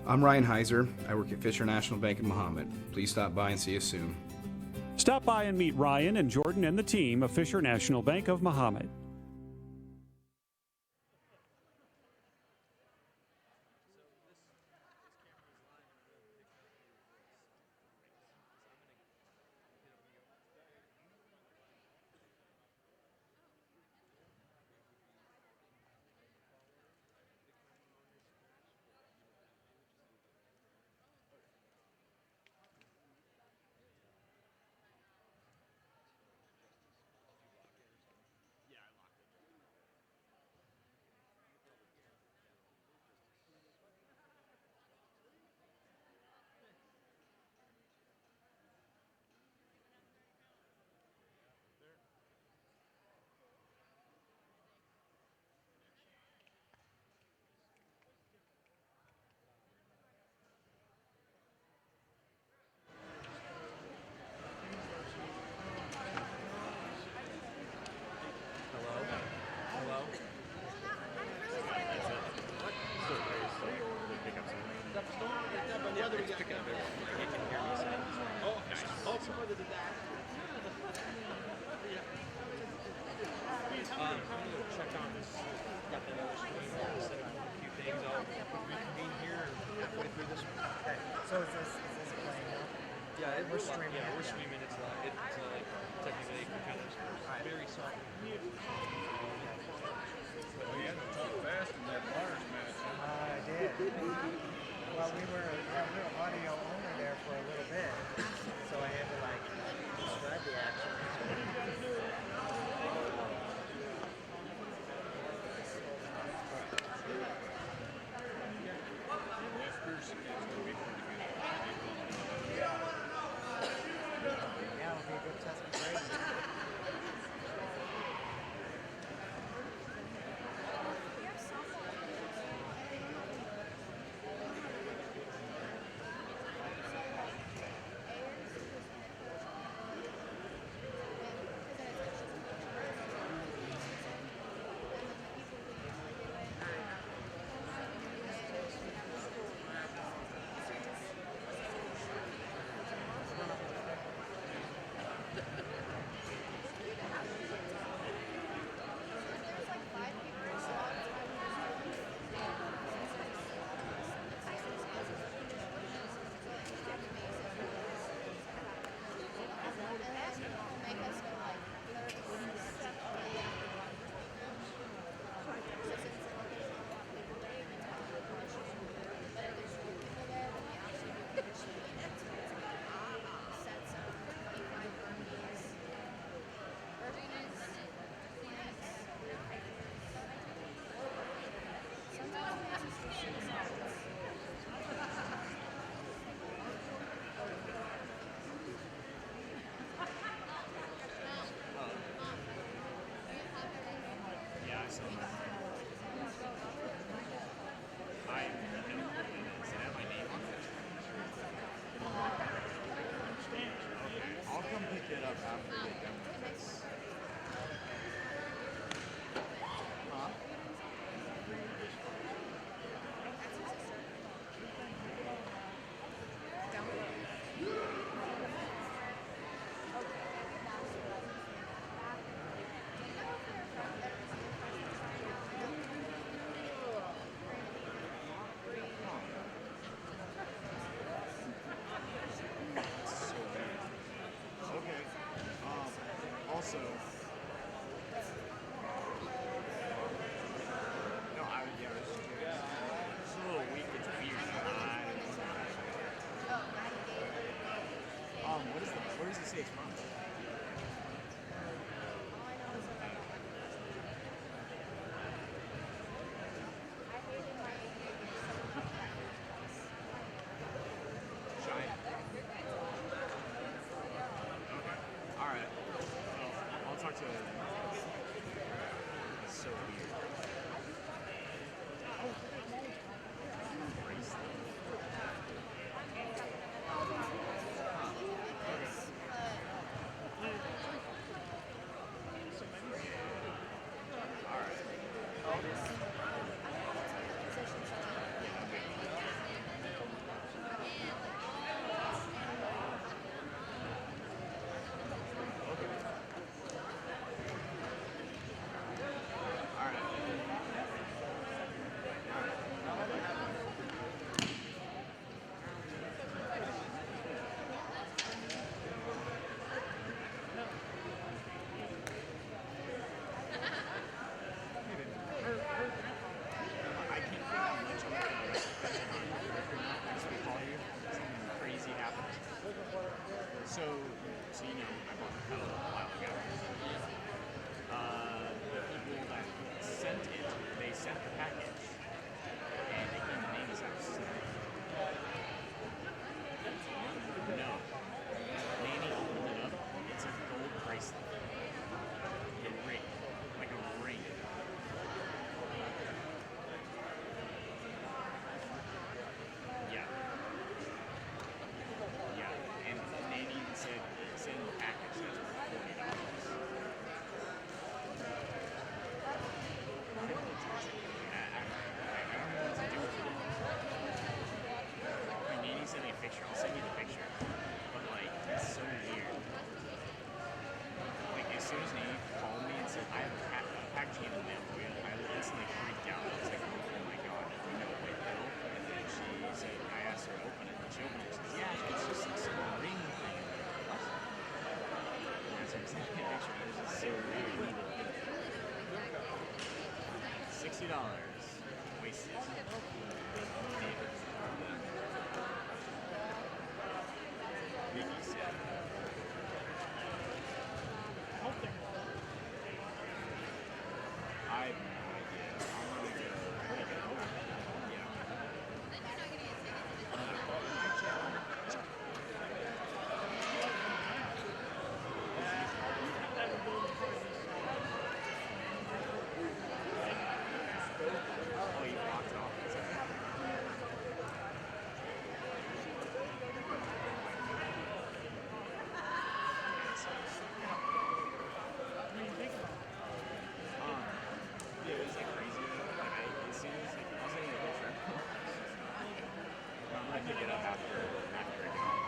I'm Ryan Heiser. I work at Fisher National Bank of Mahomet. Please stop by and see us soon. Stop by and meet Ryan and Jordan and the team of Fisher National Bank of Mahomet. reconvene here halfway through this one. Okay. So is this playing now? Yeah, We're streaming. Yeah, we're it. streaming. It's like technically kind of very soft. Well, you had to talk fast in that bars match. I did. Well, we were audio only there for a little bit, so I had to describe the action. Yeah, it'll be a good test of Brady. Yeah, I saw that. I don't know what it is. It had my name on it. Okay, I'll come pick it up after we get done with this. Huh? Down below. Okay. Also, no, yeah, it's a little weak. It's weird. Where does it say it's from? China. All right. Well, I'll talk to you later. It's so weird. Her grandpa Wasted. Biggies. I have no idea. I'm gonna go. Oh, you blocked it off. Yeah, it was like crazy. Like, as soon as I was in the trip, I'm gonna pick it up after I get off.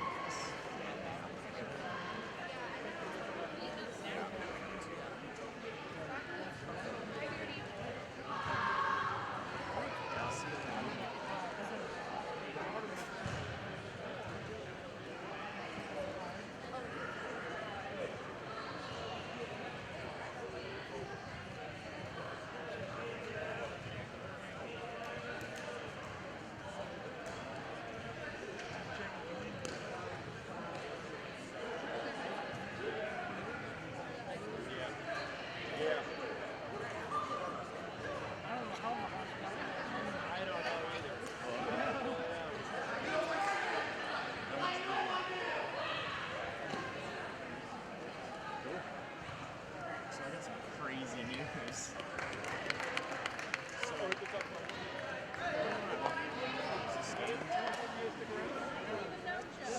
Crazy news. So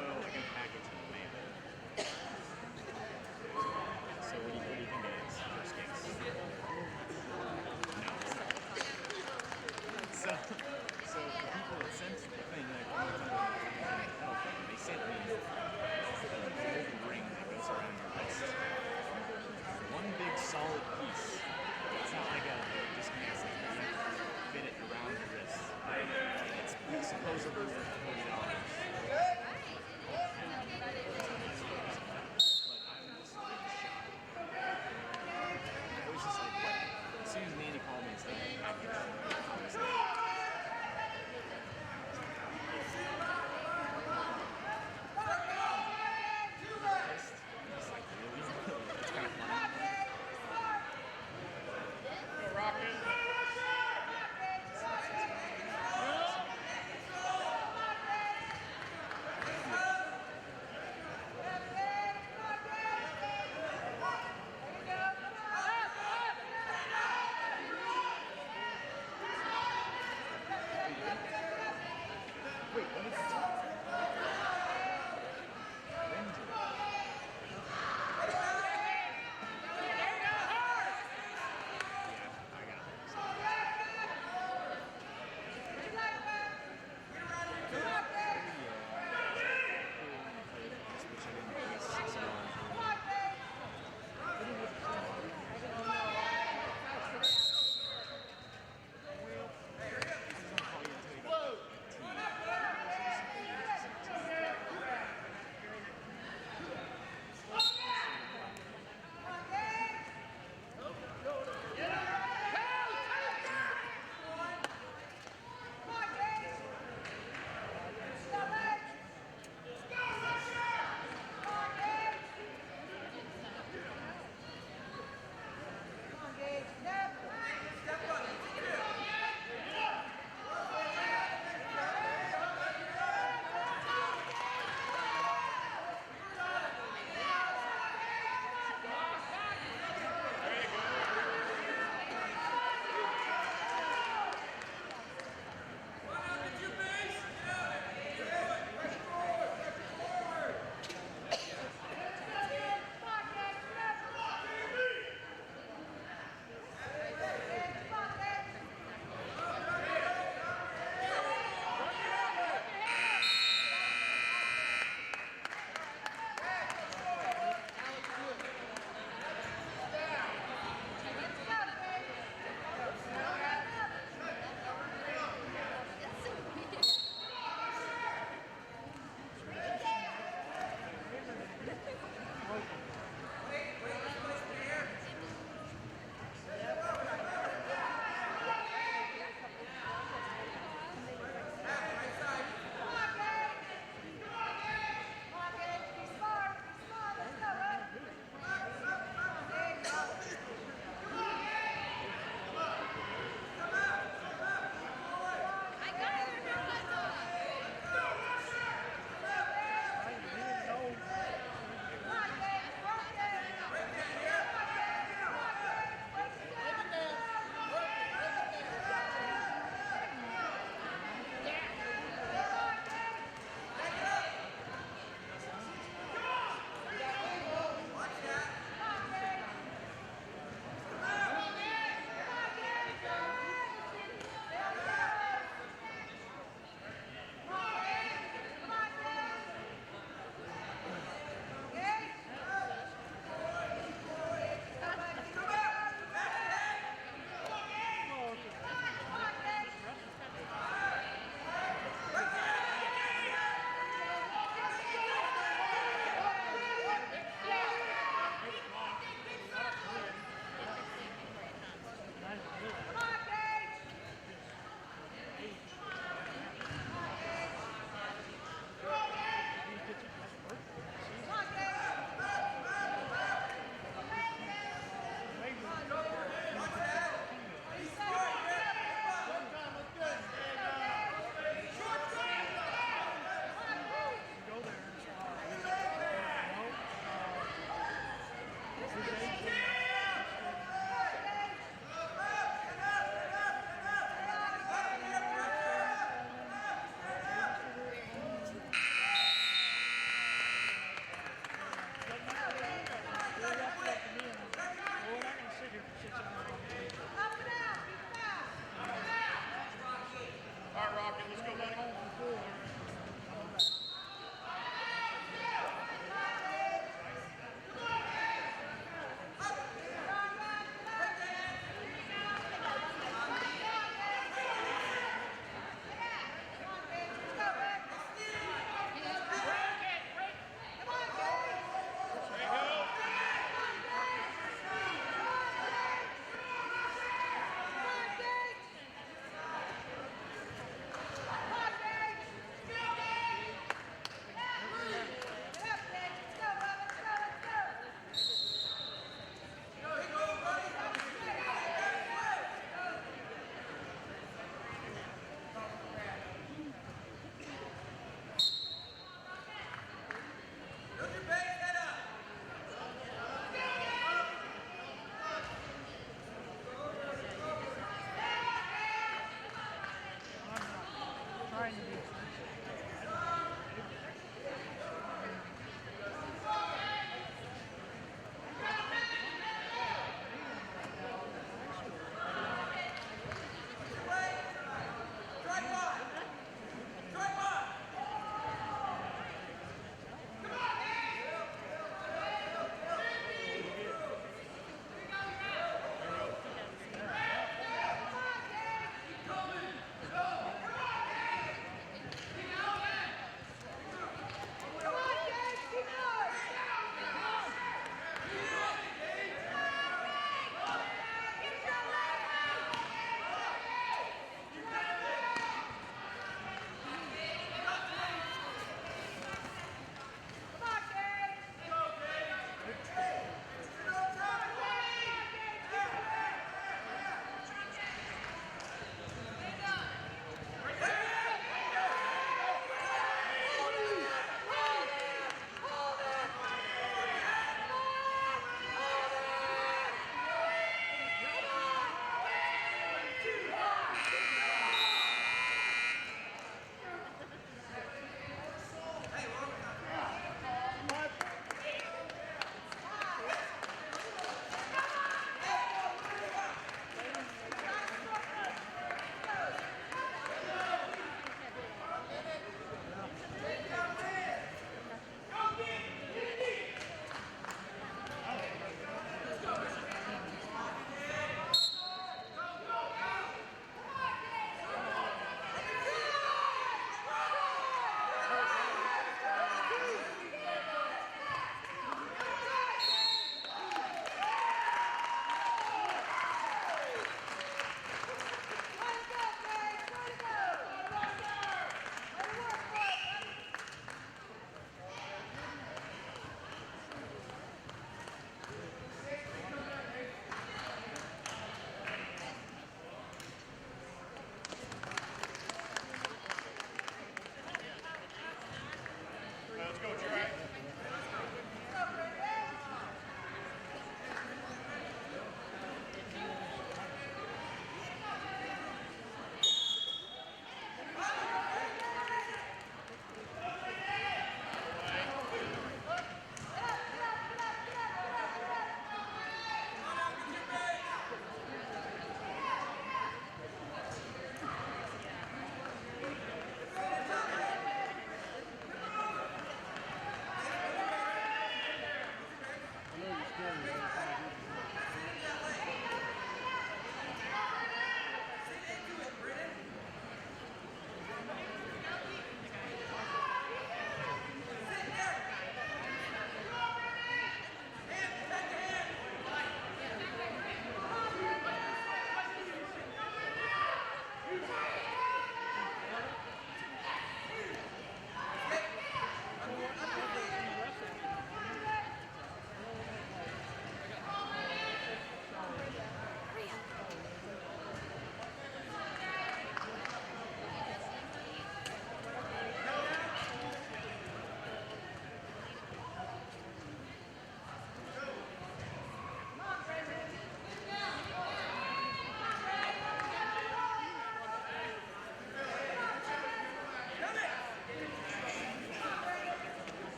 I can pack it to the mail. So what do you think it is? First guess. No. So the people that sent the thing they sent me a gold ring that goes around your wrist. One big solid piece. It's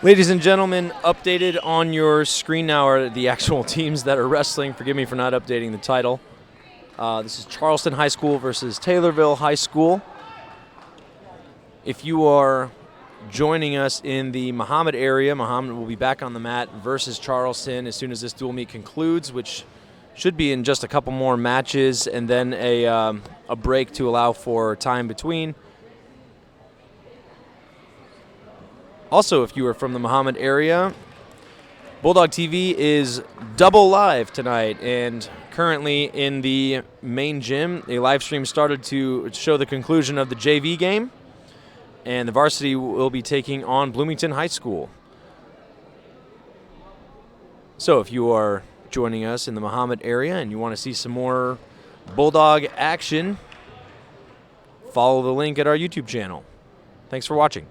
Ladies and gentlemen, updated on your screen now are the actual teams that are wrestling. Forgive me for not updating the title. This is Charleston High School versus Taylorville High School. If you are joining us in the Mahomet area, Mahomet will be back on the mat versus Charleston as soon as this dual meet concludes, which should be in just a couple more matches, and then a break to allow for time between. Also, if you are from the Mahomet area, Bulldog TV is double live tonight, and currently in the main gym, a live stream started to show the conclusion of the JV game, and the Varsity will be taking on Bloomington High School. So if you are joining us in the Mahomet area and you want to see some more Bulldog action, follow the link at our YouTube channel. Thanks for watching.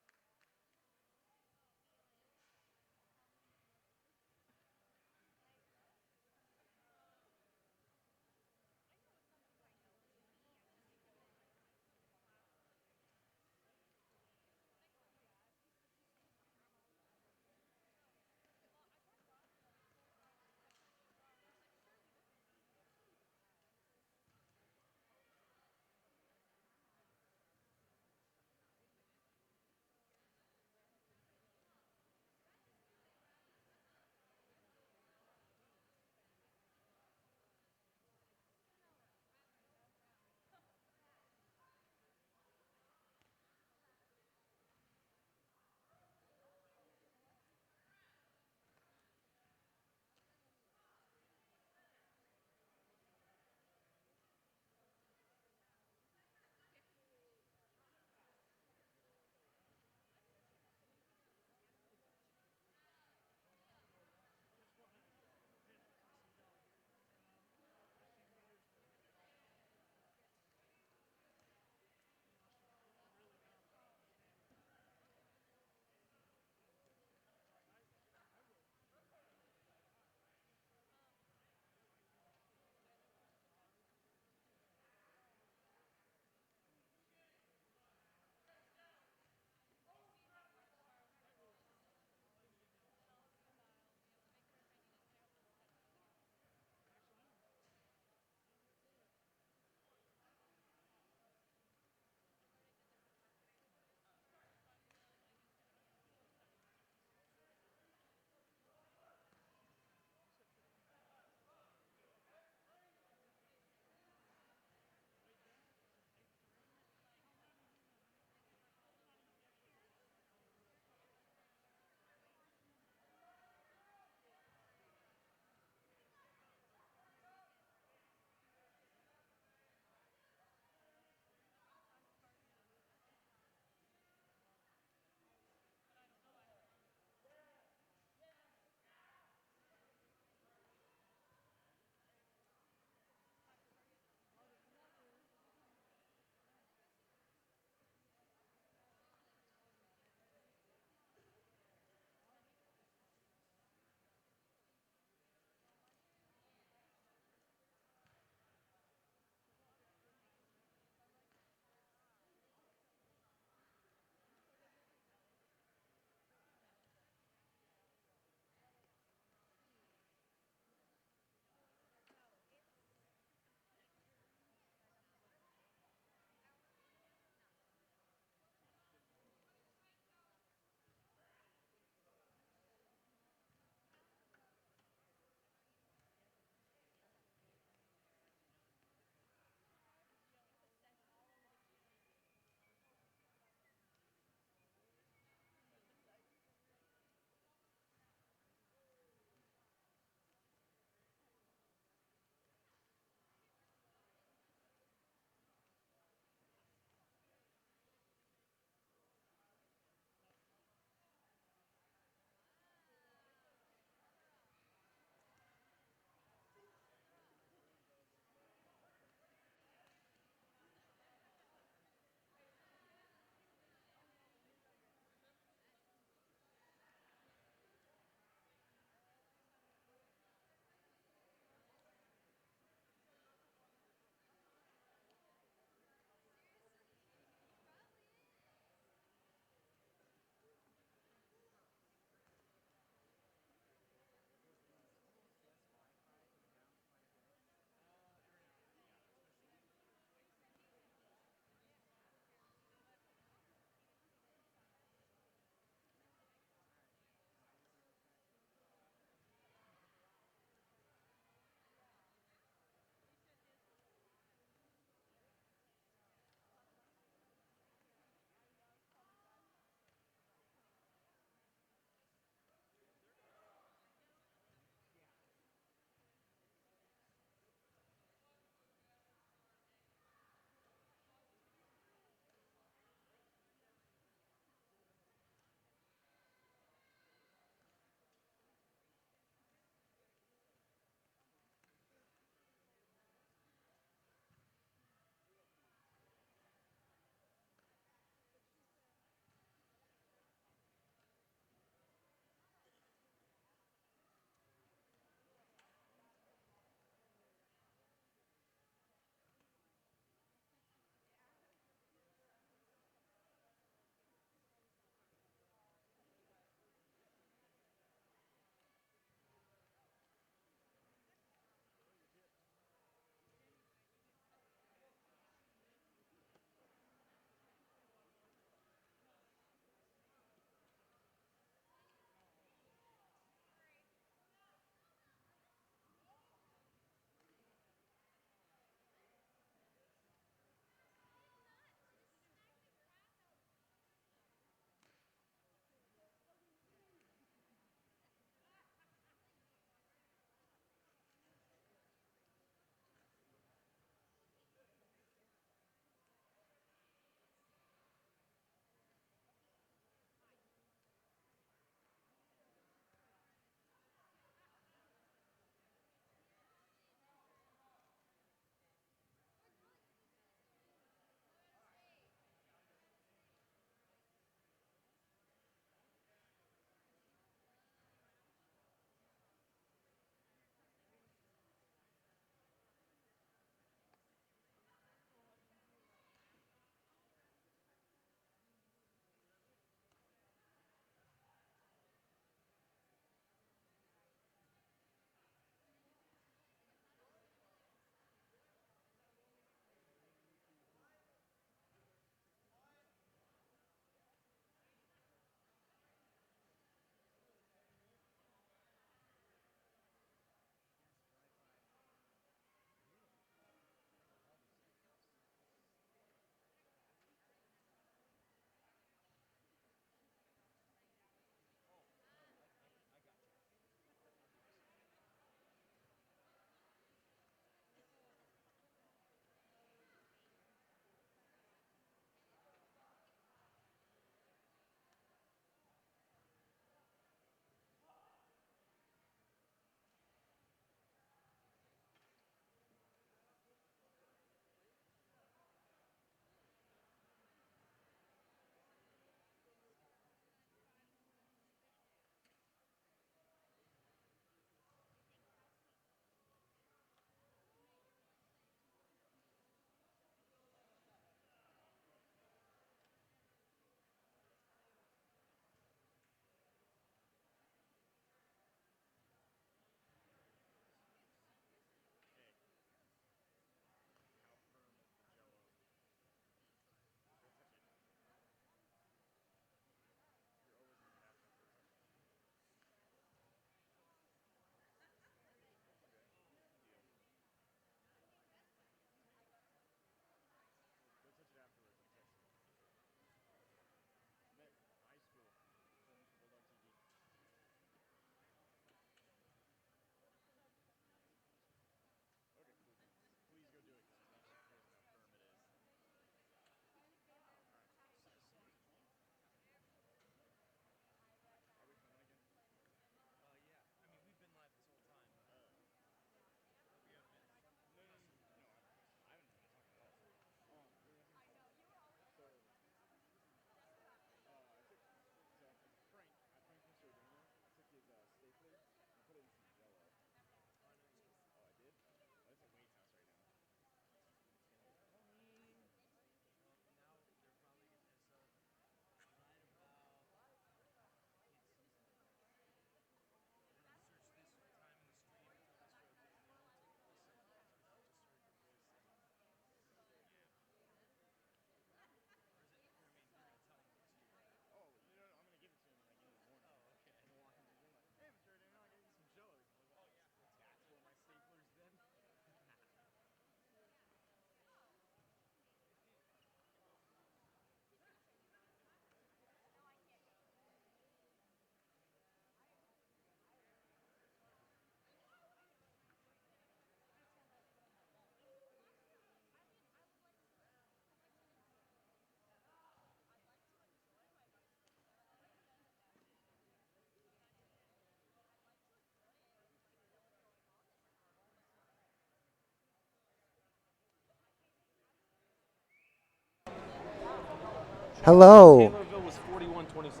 Hello. Taylorville was 41-27.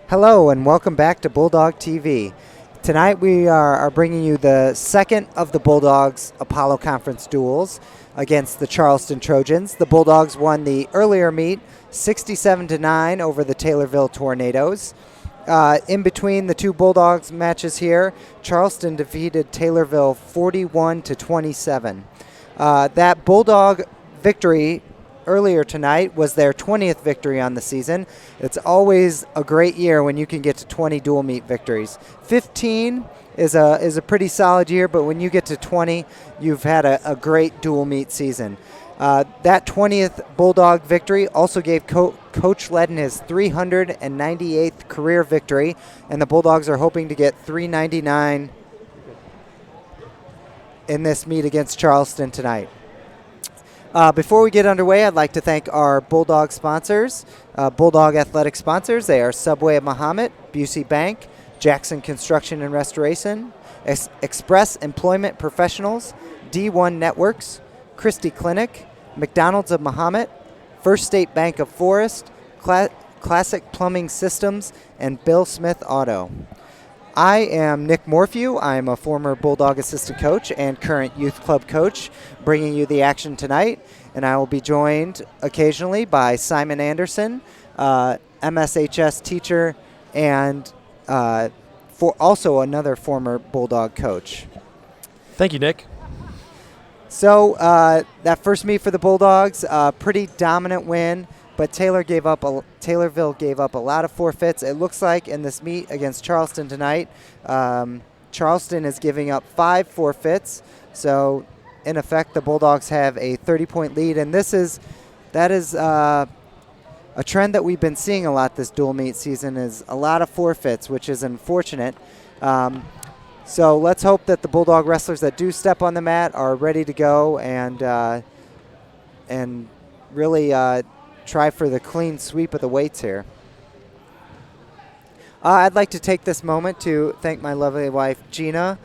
Hello and welcome back to Bulldog TV. Tonight we are bringing you the second of the Bulldogs Apollo Conference duels against the Charleston Trojans. The Bulldogs won the earlier meet 67-9 over the Taylorville Tornadoes. In between the two Bulldogs matches here, Charleston defeated Taylorville 41-27. That Bulldog victory earlier tonight was their 20th victory on the season. It's always a great year when you can get to 20 dual meet victories. 15 is a pretty solid year, but when you get to 20, you've had a great dual meet season. That 20th Bulldog victory also gave Coach Ledden his 398th career victory, and the Bulldogs are hoping to get 399 in this meet against Charleston tonight. Before we get underway, I'd like to thank our Bulldog sponsors, Bulldog Athletic sponsors. They are Subway of Mahomet, Busey Bank, Jackson Construction and Restoration, Express Employment Professionals, D1 Networks, Christie Clinic, McDonald's of Mahomet, First State Bank of Forest, Classic Plumbing Systems, and Bill Smith Auto. I am Nick Morphew. I'm a former Bulldog assistant coach and current youth club coach, bringing you the action tonight. And I will be joined occasionally by Simon Anderson, MSHS teacher, and for also another former Bulldog coach. Thank you, Nick. So that first meet for the Bulldogs, pretty dominant win. But Taylorville gave up a lot of forfeits. It looks like in this meet against Charleston tonight, Charleston is giving up 5 forfeits. So, in effect, the Bulldogs have a 30-point lead. And that is a trend that we've been seeing a lot this dual meet season, is a lot of forfeits, which is unfortunate. So let's hope that the Bulldog wrestlers that do step on the mat are ready to go and really try for the clean sweep of the weights here. I'd like to take this moment to thank my lovely wife, Gina,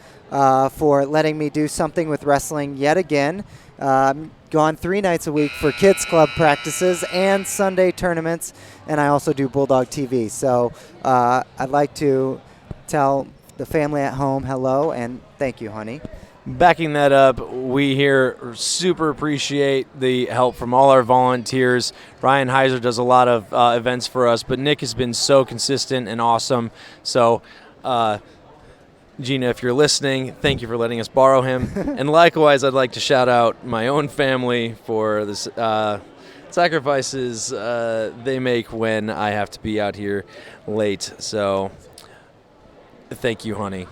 for letting me do something with wrestling yet again. Gone 3 nights a week for kids club practices and Sunday tournaments, and I also do Bulldog TV. So I'd like to tell the family at home hello and thank you, honey. Backing that up, we here super appreciate the help from all our volunteers. Ryan Heiser does a lot of events for us, but Nick has been so consistent and awesome. So, Gina, if you're listening, thank you for letting us borrow him. And likewise, I'd like to shout out my own family for the sacrifices they make when I have to be out here late. So, thank you, honey.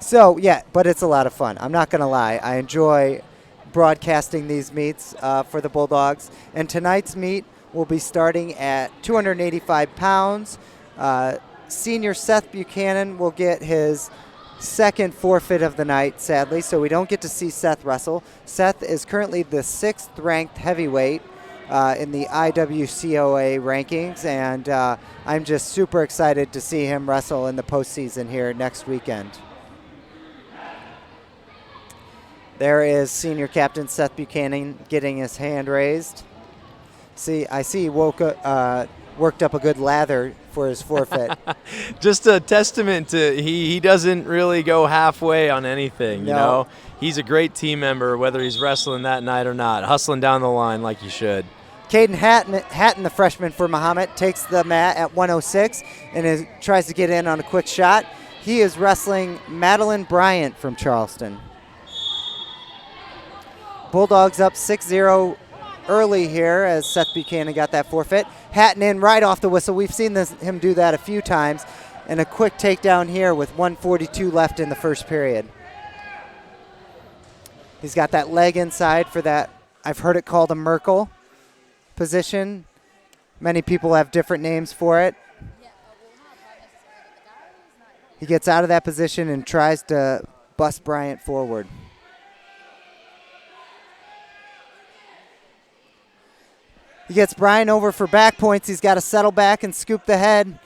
So, yeah, but it's a lot of fun. I'm not going to lie. I enjoy broadcasting these meets for the Bulldogs. And tonight's meet will be starting at 285 pounds. Senior Seth Buchanan will get his second forfeit of the night, sadly, so we don't get to see Seth wrestle. Seth is currently the 6th ranked heavyweight in the IWCOA rankings, and I'm just super excited to see him wrestle in the postseason here next weekend. There is senior captain Seth Buchanan getting his hand raised. I see he worked up a good lather for his forfeit. Just a testament to he doesn't really go halfway on anything. You know, he's a great team member, whether he's wrestling that night or not, hustling down the line like you should. Caden Hatton, the freshman for Mahomet, takes the mat at 106 and tries to get in on a quick shot. He is wrestling Madeline Bryant from Charleston. Bulldogs up 6-0 early here as Seth Buchanan got that forfeit. Hatton in right off the whistle. We've seen him do that a few times. And a quick takedown here with 1:42 left in the first period. He's got that leg inside for that, I've heard it called a Merkel position. Many people have different names for it. He gets out of that position and tries to bust Bryant forward. He gets Bryant over for back points. He's got to settle back and scoop the head.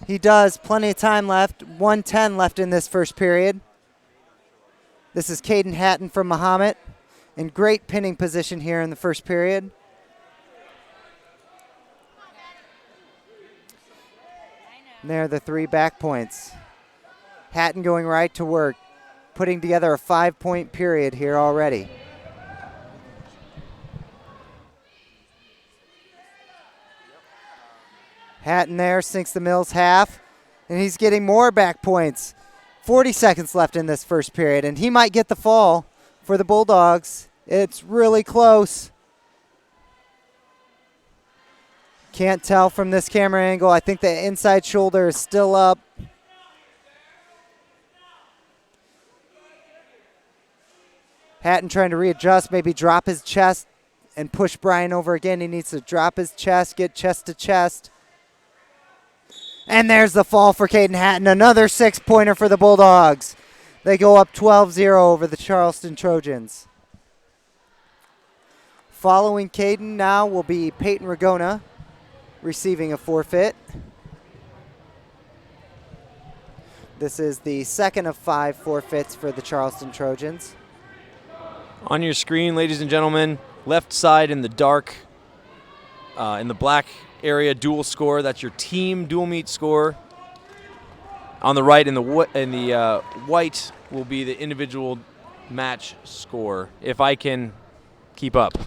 He does. Plenty of time left. 1:10 left in this first period. This is Caden Hatton from Mahomet in great pinning position here in the first period. And there are the 3 back points. Hatton going right to work, putting together a 5-point period here already. Hatton there sinks the Mills half, and he's getting more back points. 40 seconds left in this first period, and he might get the fall for the Bulldogs. It's really close. Can't tell from this camera angle. I think the inside shoulder is still up. Hatton trying to readjust, maybe drop his chest and push Brian over again. He needs to drop his chest, get chest to chest. And there's the fall for Caden Hatton. Another 6-pointer for the Bulldogs. They go up 12-0 over the Charleston Trojans. Following Caden now will be Peyton Ragona receiving a forfeit. This is the second of 5 forfeits for the Charleston Trojans. On your screen, ladies and gentlemen, left side in the dark, in the black area, dual score. That's your team dual meet score. On the right in the white will be the individual match score, if I can keep up.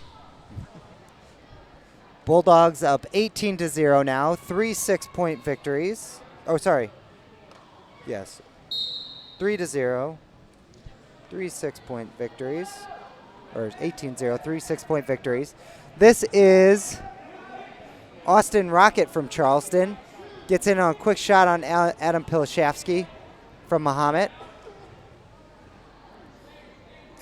Bulldogs up 18-0 now. 3 6-point victories. Oh, sorry. Yes. 3-0. 3 6-point victories. Or 18-0. 3 6-point victories. This is Austin Rocket from Charleston. Gets in on a quick shot on Adam Pilashevsky from Mahomet.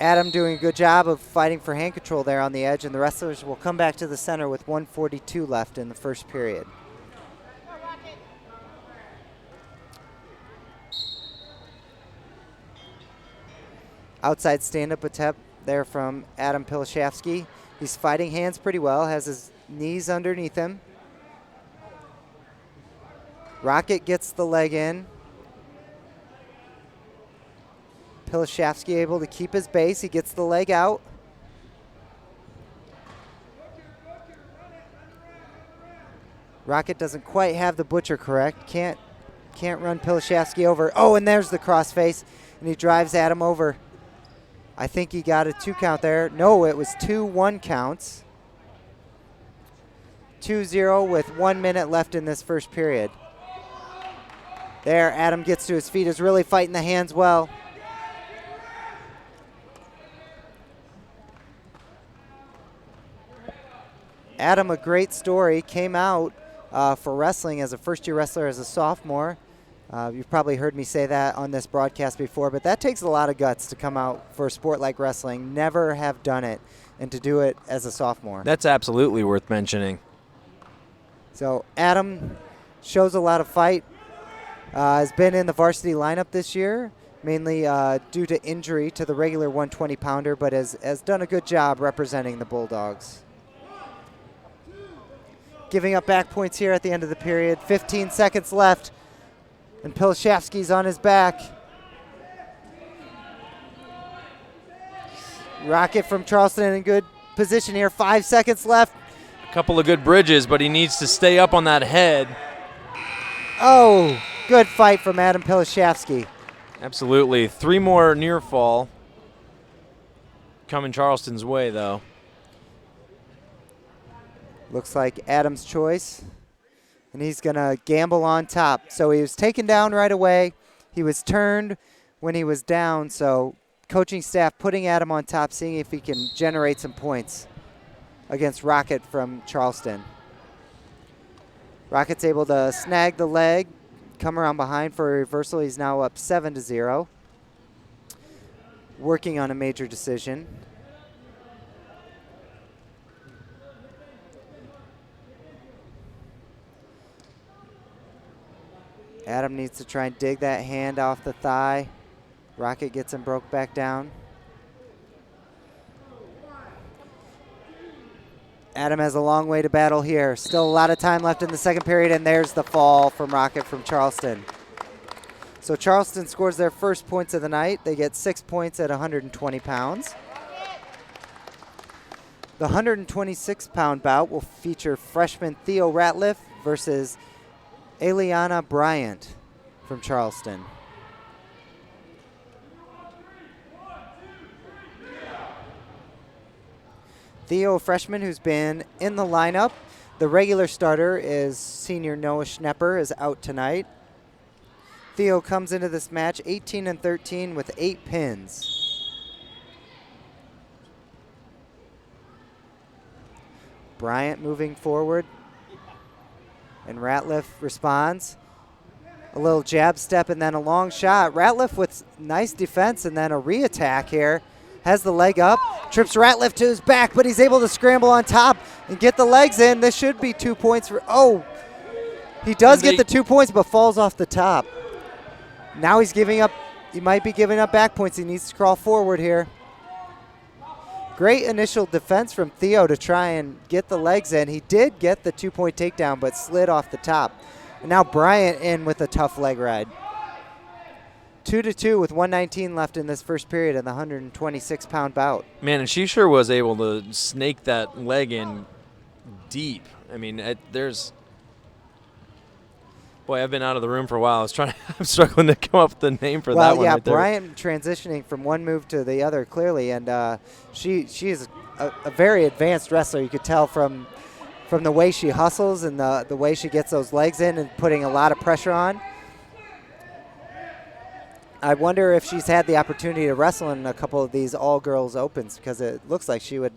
Adam doing a good job of fighting for hand control there on the edge, and the wrestlers will come back to the center with 1:42 left in the first period. Outside stand-up attempt there from Adam Pilashevsky. He's fighting hands pretty well, has his knees underneath him. Rocket gets the leg in. Pilashevsky able to keep his base. He gets the leg out. Rocket doesn't quite have the butcher correct. Can't run Pilashevsky over. Oh, and there's the crossface, and he drives Adam over. I think he got a 2 count there. No, it was 2-1 counts. 2-0 with 1 minute left in this first period. There, Adam gets to his feet, is really fighting the hands well. Adam, a great story, came out for wrestling as a first-year wrestler as a sophomore. You've probably heard me say that on this broadcast before, but that takes a lot of guts to come out for a sport like wrestling, never have done it, and to do it as a sophomore. That's absolutely worth mentioning. So Adam shows a lot of fight. Has been in the varsity lineup this year, mainly due to injury to the regular 120-pounder, but has done a good job representing the Bulldogs. Giving up back points here at the end of the period. 15 seconds left, and Pilashevsky's on his back. Rocket from Charleston in good position here. 5 seconds left. A couple of good bridges, but he needs to stay up on that head. Oh, good fight from Adam Pilashevsky. Absolutely. 3 more near fall coming Charleston's way, though. Looks like Adam's choice, and he's going to gamble on top. So he was taken down right away. He was turned when he was down, so coaching staff putting Adam on top, seeing if he can generate some points against Rocket from Charleston. Rocket's able to snag the leg, come around behind for a reversal. He's now up 7-0. Working on a major decision. Adam needs to try and dig that hand off the thigh. Rocket gets him broke back down. Adam has a long way to battle here. Still a lot of time left in the second period, and there's the fall from Rocket from Charleston. So Charleston scores their first points of the night. They get 6 points at 120 pounds. The 126-pound bout will feature freshman Theo Ratliff versus Eliana Bryant from Charleston. Theo, a freshman who's been in the lineup. The regular starter is senior Noah Schnepper, is out tonight. Theo comes into this match 18-13 with 8 pins. Bryant moving forward, and Ratliff responds. A little jab step and then a long shot. Ratliff with nice defense and then a re-attack here. Has the leg up, trips Ratliff to his back, but he's able to scramble on top and get the legs in. This should be 2 points for, he does get the 2 points, but falls off the top. Now he's giving up, he might be giving up back points. He needs to crawl forward here. Great initial defense from Theo to try and get the legs in. He did get the 2-point takedown, but slid off the top. And now Bryant in with a tough leg ride. 2-2 with 1:19 left in this first period in the 126-pound bout. Man, and she sure was able to snake that leg in deep. I mean, boy, I've been out of the room for a while. I'm struggling to come up with the name for that one. Well, yeah, right there. Bryant transitioning from one move to the other clearly, and she is a very advanced wrestler. You could tell from the way she hustles and the way she gets those legs in and putting a lot of pressure on. I wonder if she's had the opportunity to wrestle in a couple of these all-girls opens, because it looks like she would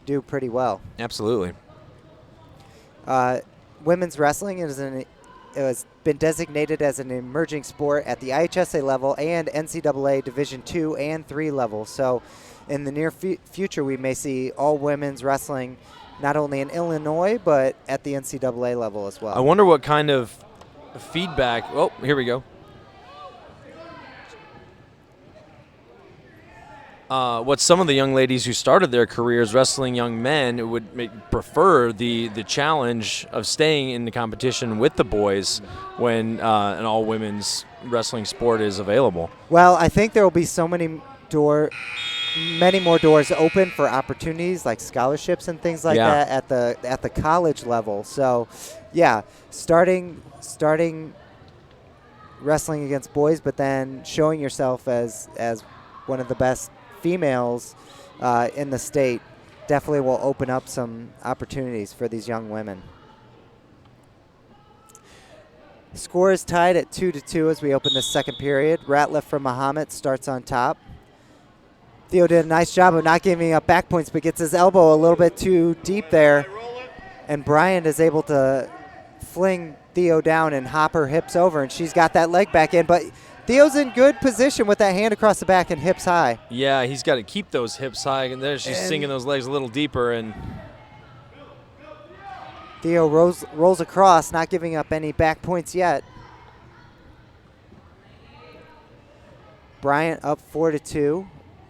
do pretty well. Absolutely. Women's wrestling has been designated as an emerging sport at the IHSA level and NCAA Division II and III level. So in the near future, we may see all women's wrestling not only in Illinois, but at the NCAA level as well. I wonder what kind of feedback. Oh, here we go. What some of the young ladies who started their careers wrestling young men would prefer the challenge of staying in the competition with the boys when an all-women's wrestling sport is available. Well, I think there will be so many more doors open for opportunities like scholarships and things like that at the college level. So, yeah, starting wrestling against boys, but then showing yourself as one of the best females in the state definitely will open up some opportunities for these young women. The score is tied at 2-2 as we open the second period. Ratliff from Mahomet starts on top. Theo did a nice job of not giving up back points, but gets his elbow a little bit too deep there. And Bryant is able to fling Theo down and hop her hips over, and she's got that leg back in. But Theo's in good position with that hand across the back and hips high. Yeah, he's got to keep those hips high, and there she's sinking those legs a little deeper. And Theo rolls across, not giving up any back points yet. Bryant up 4-2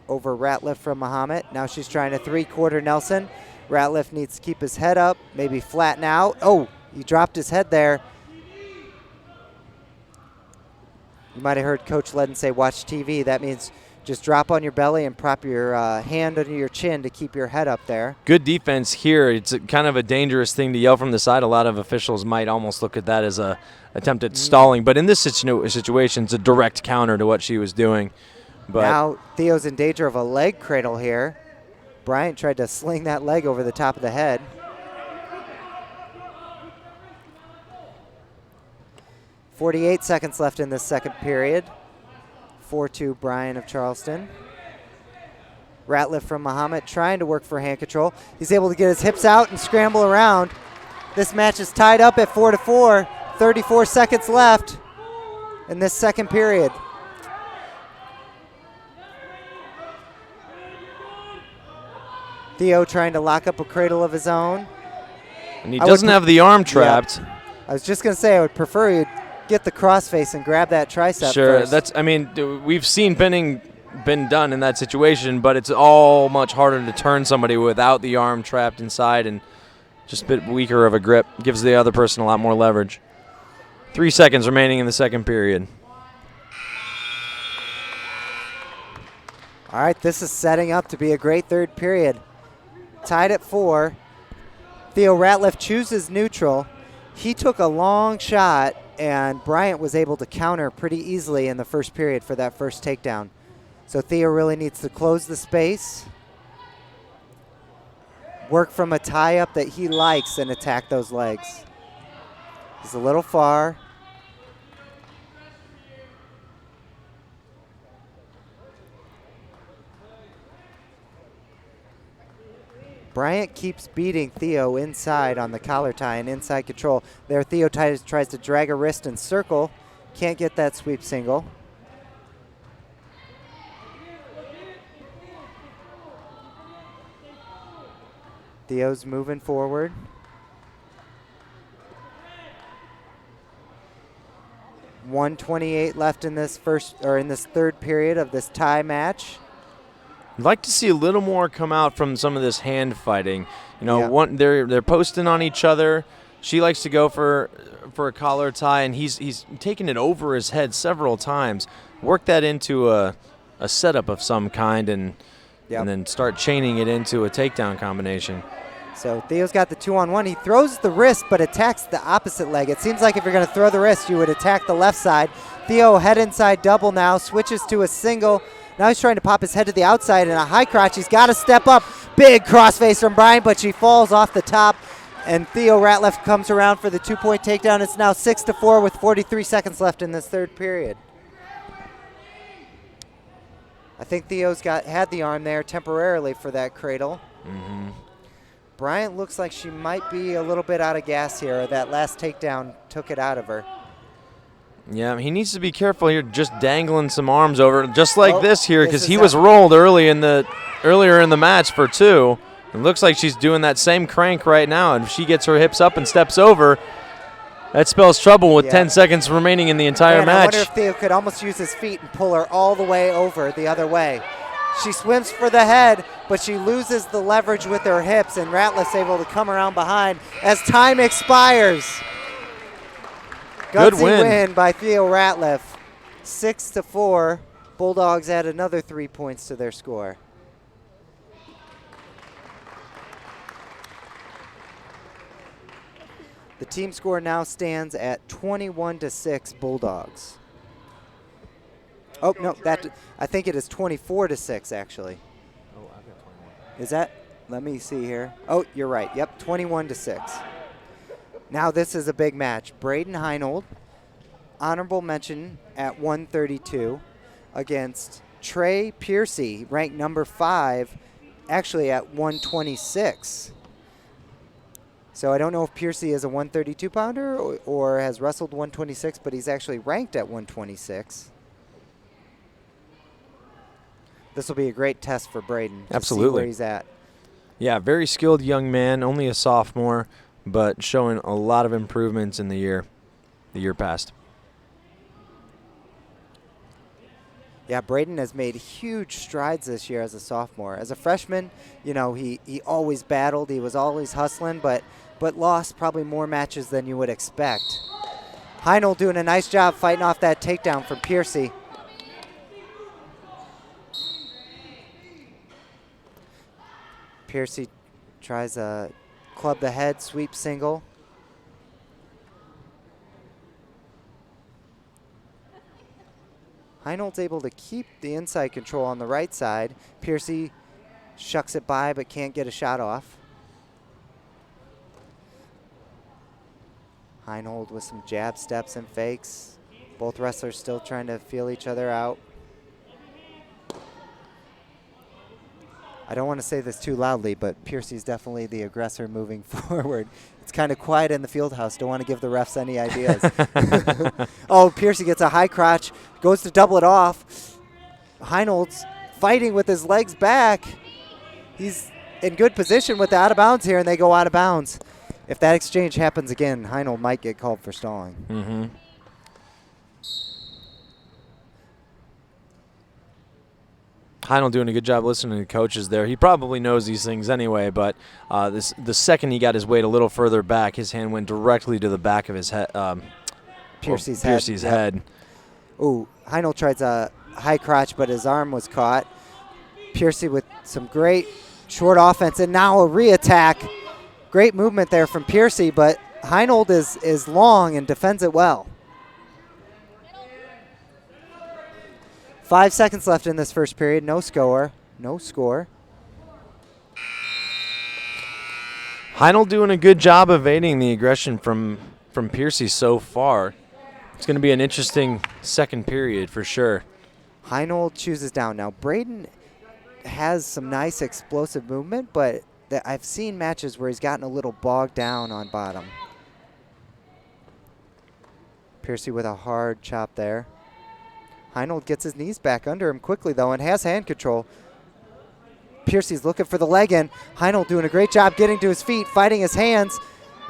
over Ratliff from Mahomet. Now she's trying a 3/4 Nelson. Ratliff needs to keep his head up, maybe flatten out. Oh, he dropped his head there. You might have heard Coach Ledden say, watch TV. That means just drop on your belly and prop your hand under your chin to keep your head up there. Good defense here. It's kind of a dangerous thing to yell from the side. A lot of officials might almost look at that as a attempt at stalling. But in this situation, it's a direct counter to what she was doing. But now Theo's in danger of a leg cradle here. Bryant tried to sling that leg over the top of the head. .48 seconds left in this second period. 4-2 Bryant of Charleston. Ratliff from Mahomet trying to work for hand control. He's able to get his hips out and scramble around. This match is tied up at 4-4. 34 seconds left in this second period. Theo trying to lock up a cradle of his own. And he doesn't have the arm trapped. Yeah. I was just going to say I would prefer you get the crossface and grab that tricep Sure, first. we've seen pinning been done in that situation, but it's all much harder to turn somebody without the arm trapped inside and just a bit weaker of a grip. Gives the other person a lot more leverage. 3 seconds remaining in the second period. All right, this is setting up to be a great third period. Tied at 4. Theo Ratliff chooses neutral. He took a long shot, and Bryant was able to counter pretty easily in the first period for that first takedown. So Theo really needs to close the space, work from a tie-up that he likes, and attack those legs. He's a little far. Bryant keeps beating Theo inside on the collar tie and inside control. There, Theo tries to drag a wrist and circle. Can't get that sweep single. Theo's moving forward. .128 left in this third period of this tie match. I'd like to see a little more come out from some of this hand fighting. You know, they're posting on each other. She likes to go for a collar tie, and he's taken it over his head several times. Work that into a setup of some kind, and then start chaining it into a takedown combination. So Theo's got the 2-on-1. He throws the wrist but attacks the opposite leg. It seems like if you're going to throw the wrist, you would attack the left side. Theo head inside double now, switches to a single. Now he's trying to pop his head to the outside in a high crotch. He's got to step up. Big crossface from Bryant, but she falls off the top. And Theo Ratliff comes around for the 2-point takedown. It's now 6-4 with 43 seconds left in this third period. I think Theo's had the arm there temporarily for that cradle. Mm-hmm. Bryant looks like she might be a little bit out of gas here. That last takedown took it out of her. Yeah, he needs to be careful here, just dangling some arms over, just like this here, because he was rolled earlier in the match for 2. It looks like she's doing that same crank right now, and if she gets her hips up and steps over, that spells trouble with 10 seconds remaining in the entire match. I wonder if Theo could almost use his feet and pull her all the way over the other way. She swims for the head, but she loses the leverage with her hips, and Ratliff's able to come around behind as time expires. Good Gutsy win by Theo Ratliff. 6-4. Bulldogs add another 3 points to their score. The team score now stands at 21-6 Bulldogs. Oh, no, I think it is 24-6 actually. Oh, I've got 21. Is that? Let me see here. Oh, you're right. Yep, 21-6. Now this is a big match. Braden Heinold, honorable mention at 132, against Trey Piercy, ranked number 5, actually at 126. So I don't know if Piercy is a 132-pounder or has wrestled 126, but he's actually ranked at 126. This will be a great test for Braden. Absolutely. To see where he's at. Yeah, very skilled young man, only a sophomore, but showing a lot of improvements in the year past. Yeah, Braden has made huge strides this year as a sophomore. As a freshman, you know, he always battled. He was always hustling, but lost probably more matches than you would expect. Heinold doing a nice job fighting off that takedown from Piercy. Piercy tries a club the head sweep single. Heinold's able to keep the inside control on the right side. Piercy shucks it by but can't get a shot off. Heinold with some jab steps and fakes. Both wrestlers still trying to feel each other out. I don't want to say this too loudly, but Piercy's definitely the aggressor moving forward. It's kind of quiet in the field house. Don't want to give the refs any ideas. Oh, Piercy gets a high crotch, goes to double it off. Heinold's fighting with his legs back. He's in good position with the out of bounds here, and they go out of bounds. If that exchange happens again, Heinold might get called for stalling. Heinold doing a good job listening to the coaches there. He probably knows these things anyway, but the second he got his weight a little further back, his hand went directly to the back of his head. Piercy's head. Ooh, Heinold tries a high crotch, but his arm was caught. Piercy with some great short offense, and now a re-attack. Great movement there from Piercy, but Heinold is long and defends it well. 5 seconds left in this first period. No score. Heinold doing a good job evading the aggression from Piercy so far. It's going to be an interesting second period for sure. Heinold chooses down. Now, Braden has some nice explosive movement, but I've seen matches where he's gotten a little bogged down on bottom. Piercy with a hard chop there. Heinold gets his knees back under him quickly, though, and has hand control. Piercy's looking for the leg in. Heinold doing a great job getting to his feet, fighting his hands.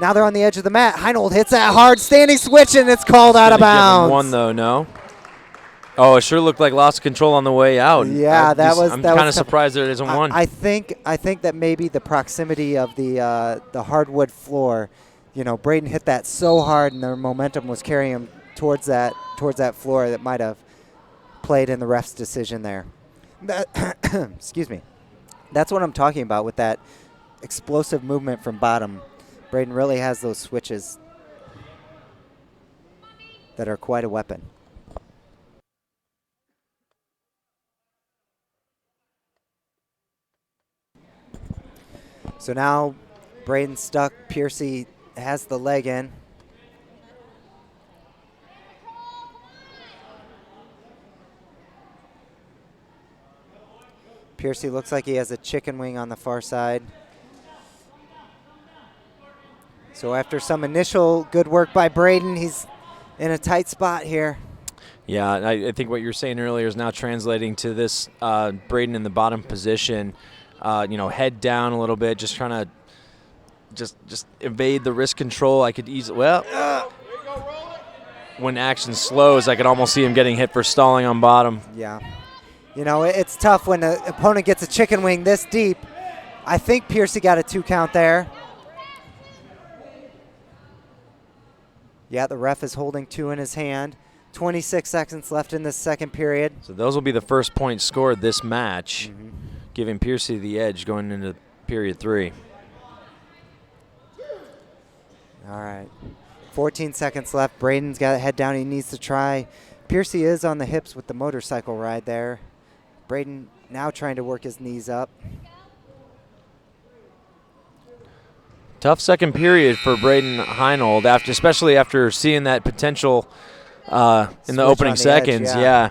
Now they're on the edge of the mat. Heinold hits that hard standing switch, and it's called out of bounds. Give him one, though, no? Oh, it sure looked like lost control on the way out. Yeah, I'm kind of surprised there isn't one. I think that maybe the proximity of the hardwood floor, Braden hit that so hard, and their momentum was carrying him towards that floor that might have played in the ref's decision there. Excuse me. That's what I'm talking about with that explosive movement from bottom. Braden really has those switches that are quite a weapon. So now Braden stuck. Piercy has the leg in. Piercy looks like he has a chicken wing on the far side. So after some initial good work by Braden, he's in a tight spot here. Yeah, I think what you were saying earlier is now translating to this Braden in the bottom position. Head down a little bit, just trying to just evade the wrist control. I could easily, when action slows, I could almost see him getting hit for stalling on bottom. Yeah. It's tough when the opponent gets a chicken wing this deep. I think Piercy got a 2 count there. Yeah, the ref is holding 2 in his hand. 26 seconds left in this second period. So those will be the first points scored this match, giving Piercy the edge going into period 3. All right. 14 seconds left. Braden's got a head down. He needs to try. Piercy is on the hips with the motorcycle ride there. Braden now trying to work his knees up. Tough second period for Braden Heinold, especially after seeing that potential in the opening seconds. Edge, yeah.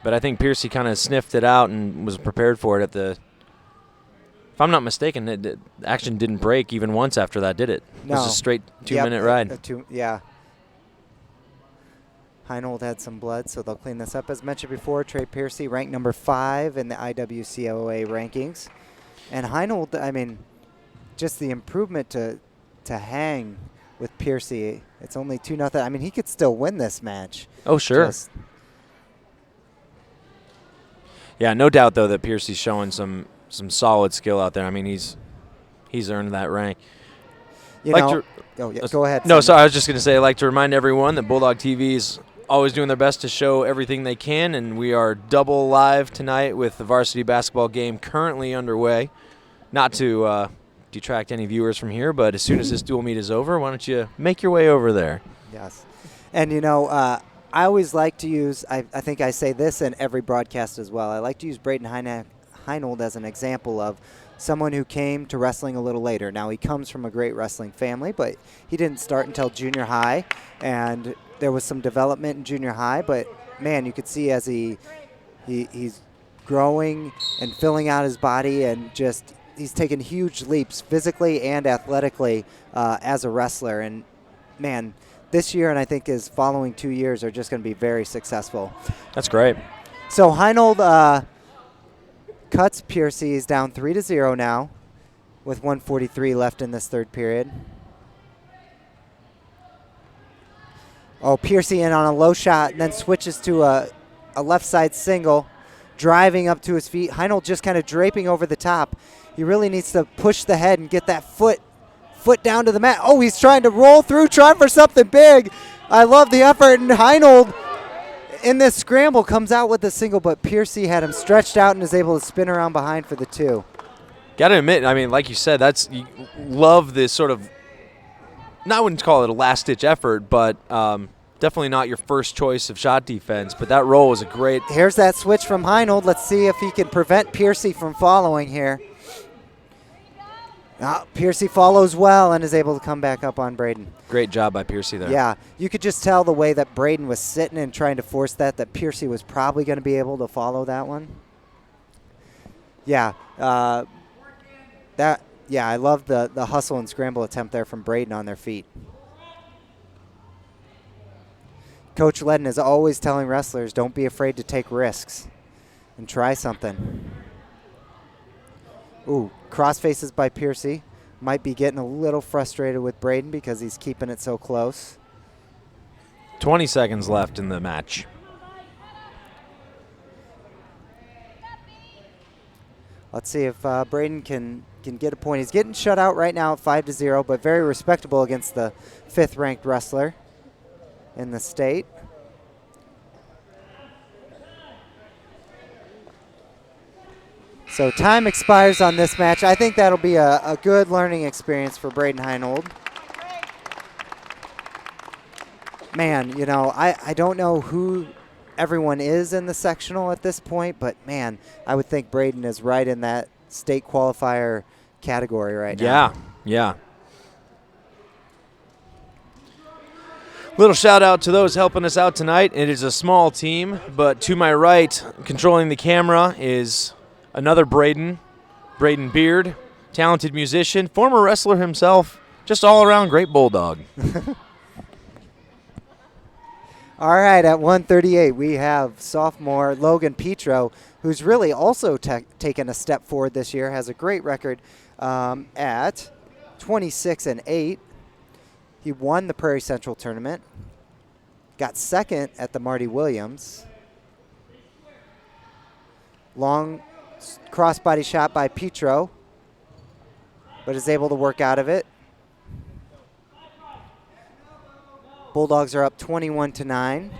But I think Piercy kind of sniffed it out and was prepared for it if I'm not mistaken, the action didn't break even once after that, did it? No. It was a straight 2-minute ride. Yeah. Heinold had some blood, so they'll clean this up. As mentioned before, Trey Piercy ranked number 5 in the IWCOA rankings. And Heinold, just the improvement to hang with Piercy. It's only 2-0. He could still win this match. Oh, sure. Yeah, no doubt, though, that Piercy's showing some solid skill out there. He's earned that rank. Go ahead. No, sorry, I was just going to say I'd like to remind everyone that Bulldog TV is always doing their best to show everything they can, and we are double live tonight with the varsity basketball game currently underway. Not to detract any viewers from here, but as soon as this dual meet is over, why don't you make your way over there? Yes. And, I always like to use, I think I say this in every broadcast as well, I like to use Braden Heinold as an example of someone who came to wrestling a little later. Now, he comes from a great wrestling family, but he didn't start until junior high, and there was some development in junior high, but, man, you could see as he's growing and filling out his body, and just he's taken huge leaps physically and athletically as a wrestler. And, man, this year and I think his following 2 years are just going to be very successful. That's great. So Heinold cuts Piercy. He's down 3-0 now with 1:43 left in this third period. Oh, Piercy in on a low shot and then switches to a left side single. driving up to his feet. Heinold just kind of draping over the top. He really needs to push the head and get that foot down to the mat. Oh, he's trying to roll through, trying for something big. I love the effort, and Heinold in this scramble comes out with a single, but Piercy had him stretched out and is able to spin around behind for the 2. Got to admit, I mean, like you said, you love this sort of, I wouldn't call it a last-ditch effort, but definitely not your first choice of shot defense, but that roll was a great. Here's that switch from Heinold. Let's see if he can prevent Piercy from following here. Piercy follows well and is able to come back up on Braden. Great job by Piercy there. Yeah, you could just tell the way that Braden was sitting and trying to force that Piercy was probably going to be able to follow that one. Yeah, I love the hustle and scramble attempt there from Braden on their feet. Coach Ledden is always telling wrestlers, don't be afraid to take risks and try something. Ooh, cross faces by Piercy. Might be getting a little frustrated with Braden because he's keeping it so close. 20 seconds left in the match. Let's see if Braden can get a point. He's getting shut out right now at 5-0, but very respectable against the 5th-ranked wrestler in the state. So time expires on this match. I think that'll be a good learning experience for Braden Heinold. Man, you know, I don't know who everyone is in the sectional at this point, but man, I would think Braden is right in that state qualifier category right now. Yeah. Little shout out to those helping us out tonight. It is a small team, but to my right, controlling the camera is another Braden Beard, talented musician, former wrestler himself, just all around great Bulldog. All right, at 138, we have sophomore Logan Petro, who's really also taken a step forward this year, has a great record at 26-8. He won the Prairie Central tournament, got second at the Marty Williams. Long crossbody shot by Petro, but is able to work out of it. Bulldogs are up 21-9.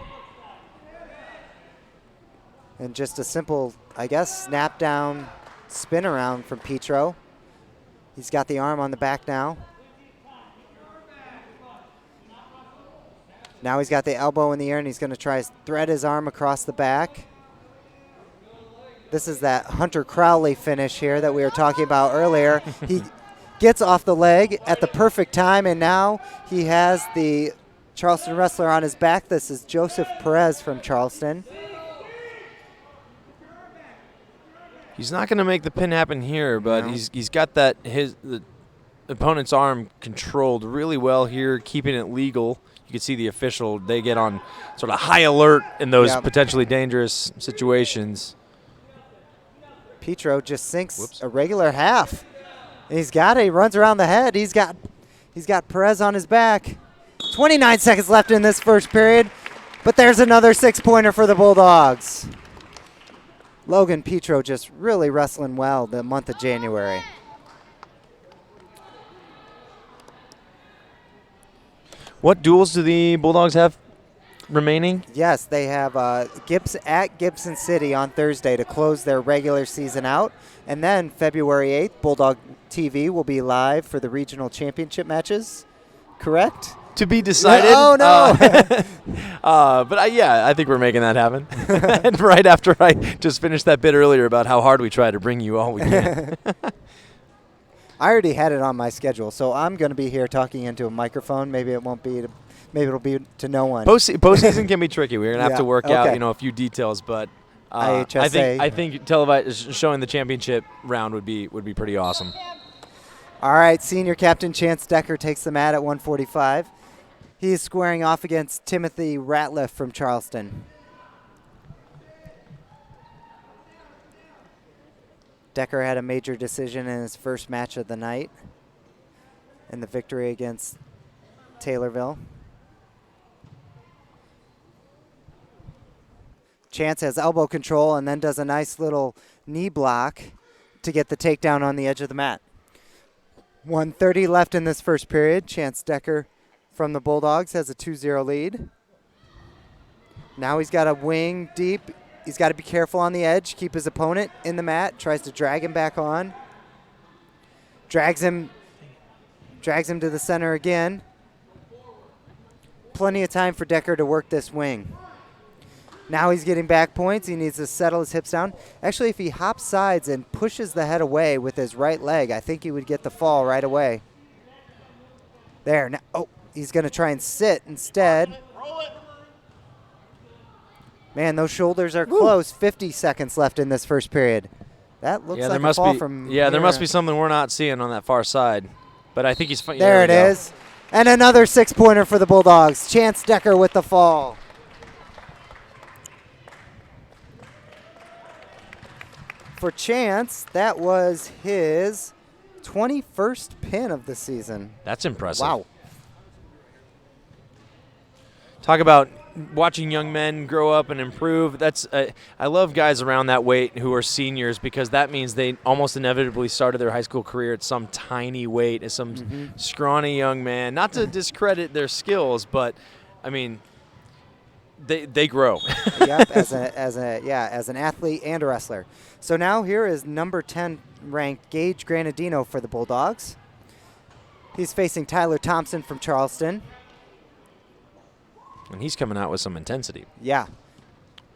And just a simple, I guess, snap down, spin around from Petro. He's got the arm on the back now. Now he's got the elbow in the air, and he's going to try to thread his arm across the back. This is that Hunter Crowley finish here that we were talking about earlier. He gets off the leg at the perfect time, and now he has the Charleston wrestler on his back. This is Joseph Perez from Charleston. He's not going to make the pin happen here, but he's got the opponent's arm controlled really well here, keeping it legal. You can see the official, they get on sort of high alert in those potentially dangerous situations. Petro just sinks a regular half. And he's got it. He runs around the head. He's got Perez on his back. 29 seconds left in this first period, but there's another 6-pointer for the Bulldogs. Logan Petro just really wrestling well the month of January. What duels do the Bulldogs have remaining? Yes, they have Gibson City on Thursday to close their regular season out. And then February 8th, Bulldog TV will be live for the regional championship matches. Correct? To be decided. Oh, no. But I think we're making that happen. And right after I just finished that bit earlier about how hard we try to bring you all we can. I already had it on my schedule, so I'm going to be here talking into a microphone. Maybe it won't be. Maybe it'll be to no one. Postseason can be tricky. We're gonna have to work out, a few details, but IHSA. I think televised showing the championship round would be pretty awesome. All right, senior captain Chance Decker takes the mat at 145. He is squaring off against Timothy Ratliff from Charleston. Decker had a major decision in his first match of the night in the victory against Taylorville. Chance has elbow control and then does a nice little knee block to get the takedown on the edge of the mat. 1:30 left in this first period. Chance Decker from the Bulldogs has a 2-0 lead. Now he's got a wing deep. He's got to be careful on the edge, keep his opponent in the mat, tries to drag him back on. Drags him to the center again. Plenty of time for Decker to work this wing. Now he's getting back points. He needs to settle his hips down. Actually, if he hops sides and pushes the head away with his right leg, I think he would get the fall right away. There. Now, oh, he's going to try and sit instead. Man, those shoulders are close. 50 seconds left in this first period. That looks like a fall from Yeah, there here. must be something we're not seeing on that far side. But I think he's fine. There it is. And another 6-pointer for the Bulldogs. Chance Decker with the fall. For Chance, that was his 21st pin of the season. That's impressive. Wow. Talk about watching young men grow up and improve. That's I love guys around that weight who are seniors because that means they almost inevitably started their high school career at some tiny weight, as some scrawny young man. Not to discredit their skills, but I mean, they grow. Yep, as an athlete and a wrestler. So now here is number 10 ranked Gage Granadino for the Bulldogs. He's facing Tyler Thompson from Charleston. And he's coming out with some intensity. Yeah.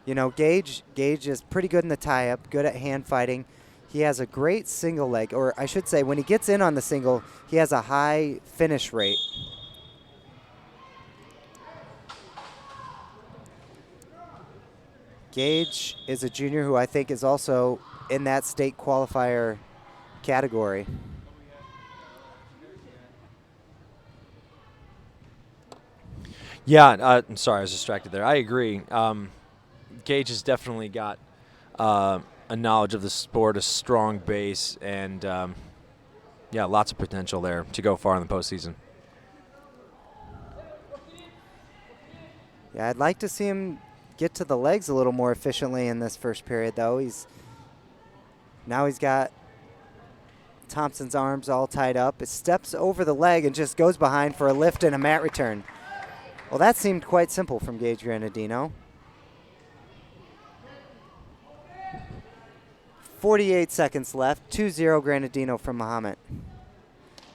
You know, Gage is pretty good in the tie-up, good at hand fighting. He has a great single leg, or I should say when he gets in on the single, he has a high finish rate. Gage is a junior who I think is also in that state qualifier category. Yeah, I'm sorry, I was distracted there. I agree. Gage has definitely got a knowledge of the sport, a strong base, and yeah, lots of potential there to go far in the postseason. Yeah, I'd like to see him get to the legs a little more efficiently in this first period, though. He's got Thompson's arms all tied up. It steps over the leg and just goes behind for a lift and a mat return. Well, that seemed quite simple from Gage Granadino. 48 seconds left. 2-0 Granadino from Mahomet.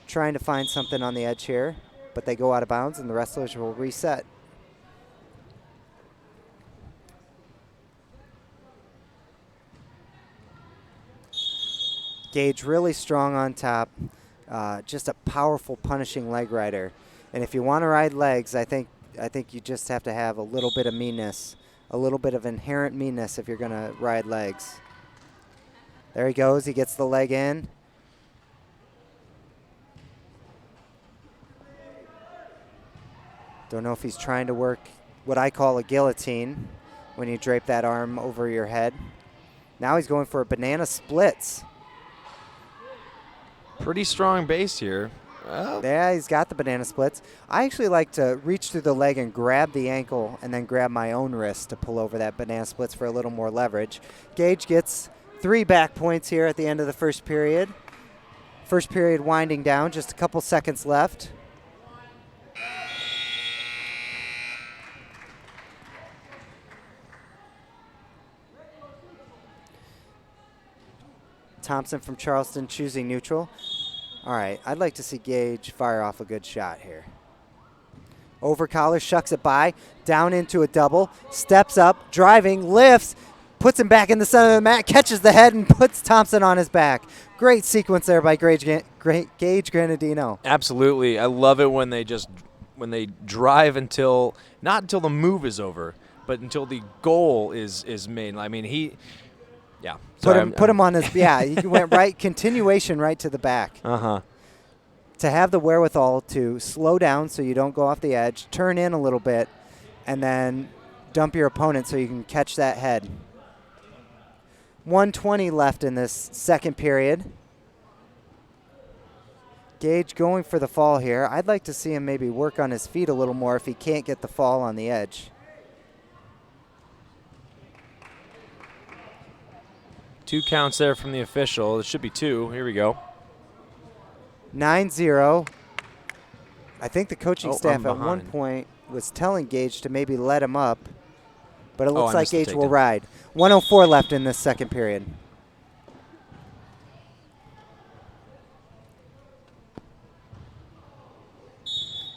Trying to find something on the edge here, but they go out of bounds and the wrestlers will reset. Gage really strong on top. Just a powerful punishing leg rider. And if you want to ride legs, I think you just have to have a little bit of meanness, a little bit of inherent meanness if you're going to ride legs. There he goes. He gets the leg in. Don't know if he's trying to work what I call a guillotine when you drape that arm over your head. Now he's going for a banana splits. Pretty strong base here. Yeah, he's got the banana splits. I actually like to reach through the leg and grab the ankle and then grab my own wrist to pull over that banana splits for a little more leverage. Gage gets 3 back points here at the end of the first period. First period winding down, just a couple seconds left. Thompson from Charleston choosing neutral. All right, I'd like to see Gage fire off a good shot here. Over collar, shucks it by, down into a double, steps up, driving, lifts, puts him back in the center of the mat, catches the head, and puts Thompson on his back. Great sequence there by Gage Granadino. Absolutely. I love it when they drive not until the move is over, but until the goal is made. I mean, yeah. Put him on his, he went right, continuation right to the back. Uh-huh. To have the wherewithal to slow down so you don't go off the edge, turn in a little bit, and then dump your opponent so you can catch that head. 1:20 left in this second period. Gage going for the fall here. I'd like to see him maybe work on his feet a little more if he can't get the fall on the edge. 2 counts there from the official. It should be 2. Here we go. 9-0. I think the coaching staff at one behind. point was telling Gage to maybe let him up, but it looks I like missed the Gage will takedown. ride. 1:04 left in this second period.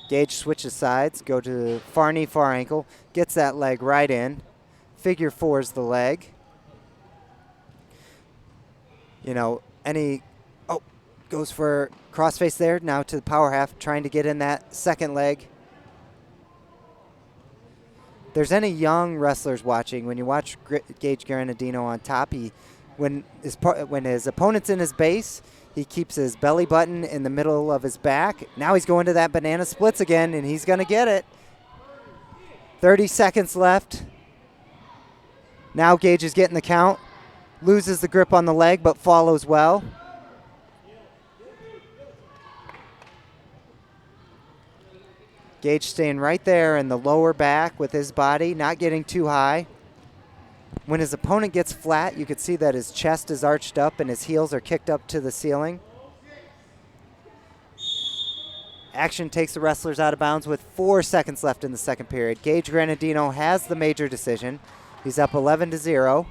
Gage switches sides, go to far knee, far ankle, gets that leg right in. Figure 4's the leg. You know, goes for crossface there, now to the power half, trying to get in that second leg. There's any young wrestlers watching, when you watch Gage Granadino on top, when his opponent's in his base, he keeps his belly button in the middle of his back. Now he's going to that banana splits again, and he's going to get it. 30 seconds left. Now Gage is getting the count. Loses the grip on the leg, but follows well. Gage staying right there in the lower back with his body, not getting too high. When his opponent gets flat, you can see that his chest is arched up and his heels are kicked up to the ceiling. Action takes the wrestlers out of bounds with 4 seconds left in the second period. Gage Granadino has the major decision. He's up 11-0.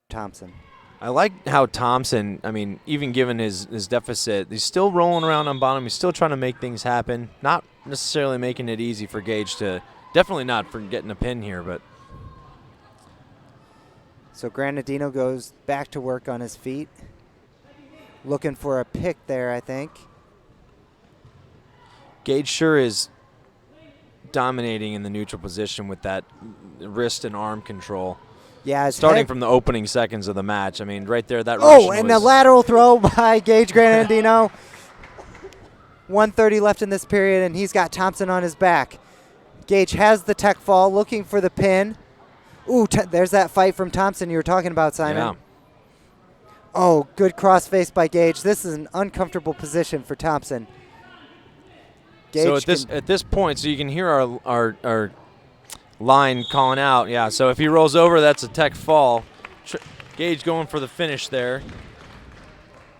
Thompson. I like how Thompson, even given his deficit, he's still rolling around on bottom. He's still trying to make things happen. Not necessarily making it easy for Gage to, definitely not for getting a pin here, but. So Granadino goes back to work on his feet. Looking for a pick there, I think. Gage sure is dominating in the neutral position with that wrist and arm control. Yeah, starting from the opening seconds of the match. Right there, that Oh, Russian and was the lateral throw by Gage Granadino. 1:30 left in this period, and he's got Thompson on his back. Gage has the tech fall, looking for the pin. Ooh, there's that fight from Thompson you were talking about, Simon. Yeah. Oh, good crossface by Gage. This is an uncomfortable position for Thompson. Gage so at this point, so you can hear our line calling out. Yeah, so if he rolls over, that's a tech fall. Gage going for the finish there.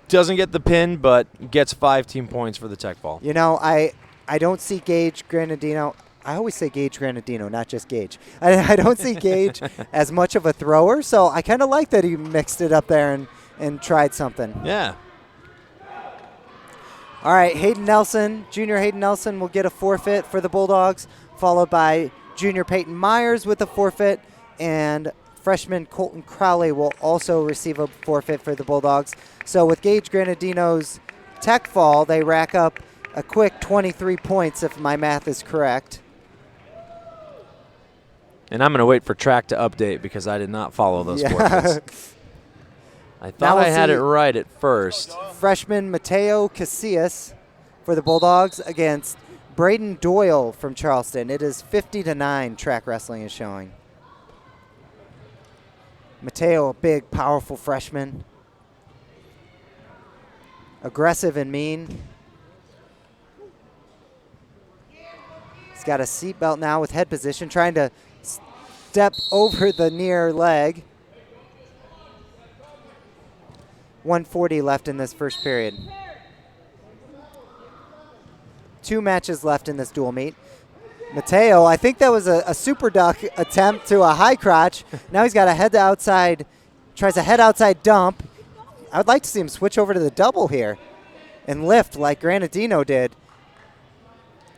Doesn't get the pin, but gets 5 team points for the tech fall. You know, I don't see Gage Granadino. I always say Gage Granadino, not just Gage. I don't see Gage as much of a thrower, so I kind of like that he mixed it up there and tried something. Yeah. All right, Junior Hayden Nelson will get a forfeit for the Bulldogs, followed by Junior Peyton Myers with a forfeit, and freshman Colton Crowley will also receive a forfeit for the Bulldogs. So with Gage Granadino's tech fall, they rack up a quick 23 points if my math is correct. And I'm going to wait for track to update because I did not follow those forfeits. I thought I had it right at first. Freshman Mateo Casillas for the Bulldogs against Braden Doyle from Charleston. It is 50-9, track wrestling is showing. Mateo, a big, powerful freshman. Aggressive and mean. He's got a seatbelt now with head position, trying to step over the near leg. 1:40 left in this first period. 2 matches left in this dual meet. Mateo, I think that was a super duck attempt to a high crotch. Now he's got a head to outside, tries a head outside dump. I would like to see him switch over to the double here and lift like Granadino did.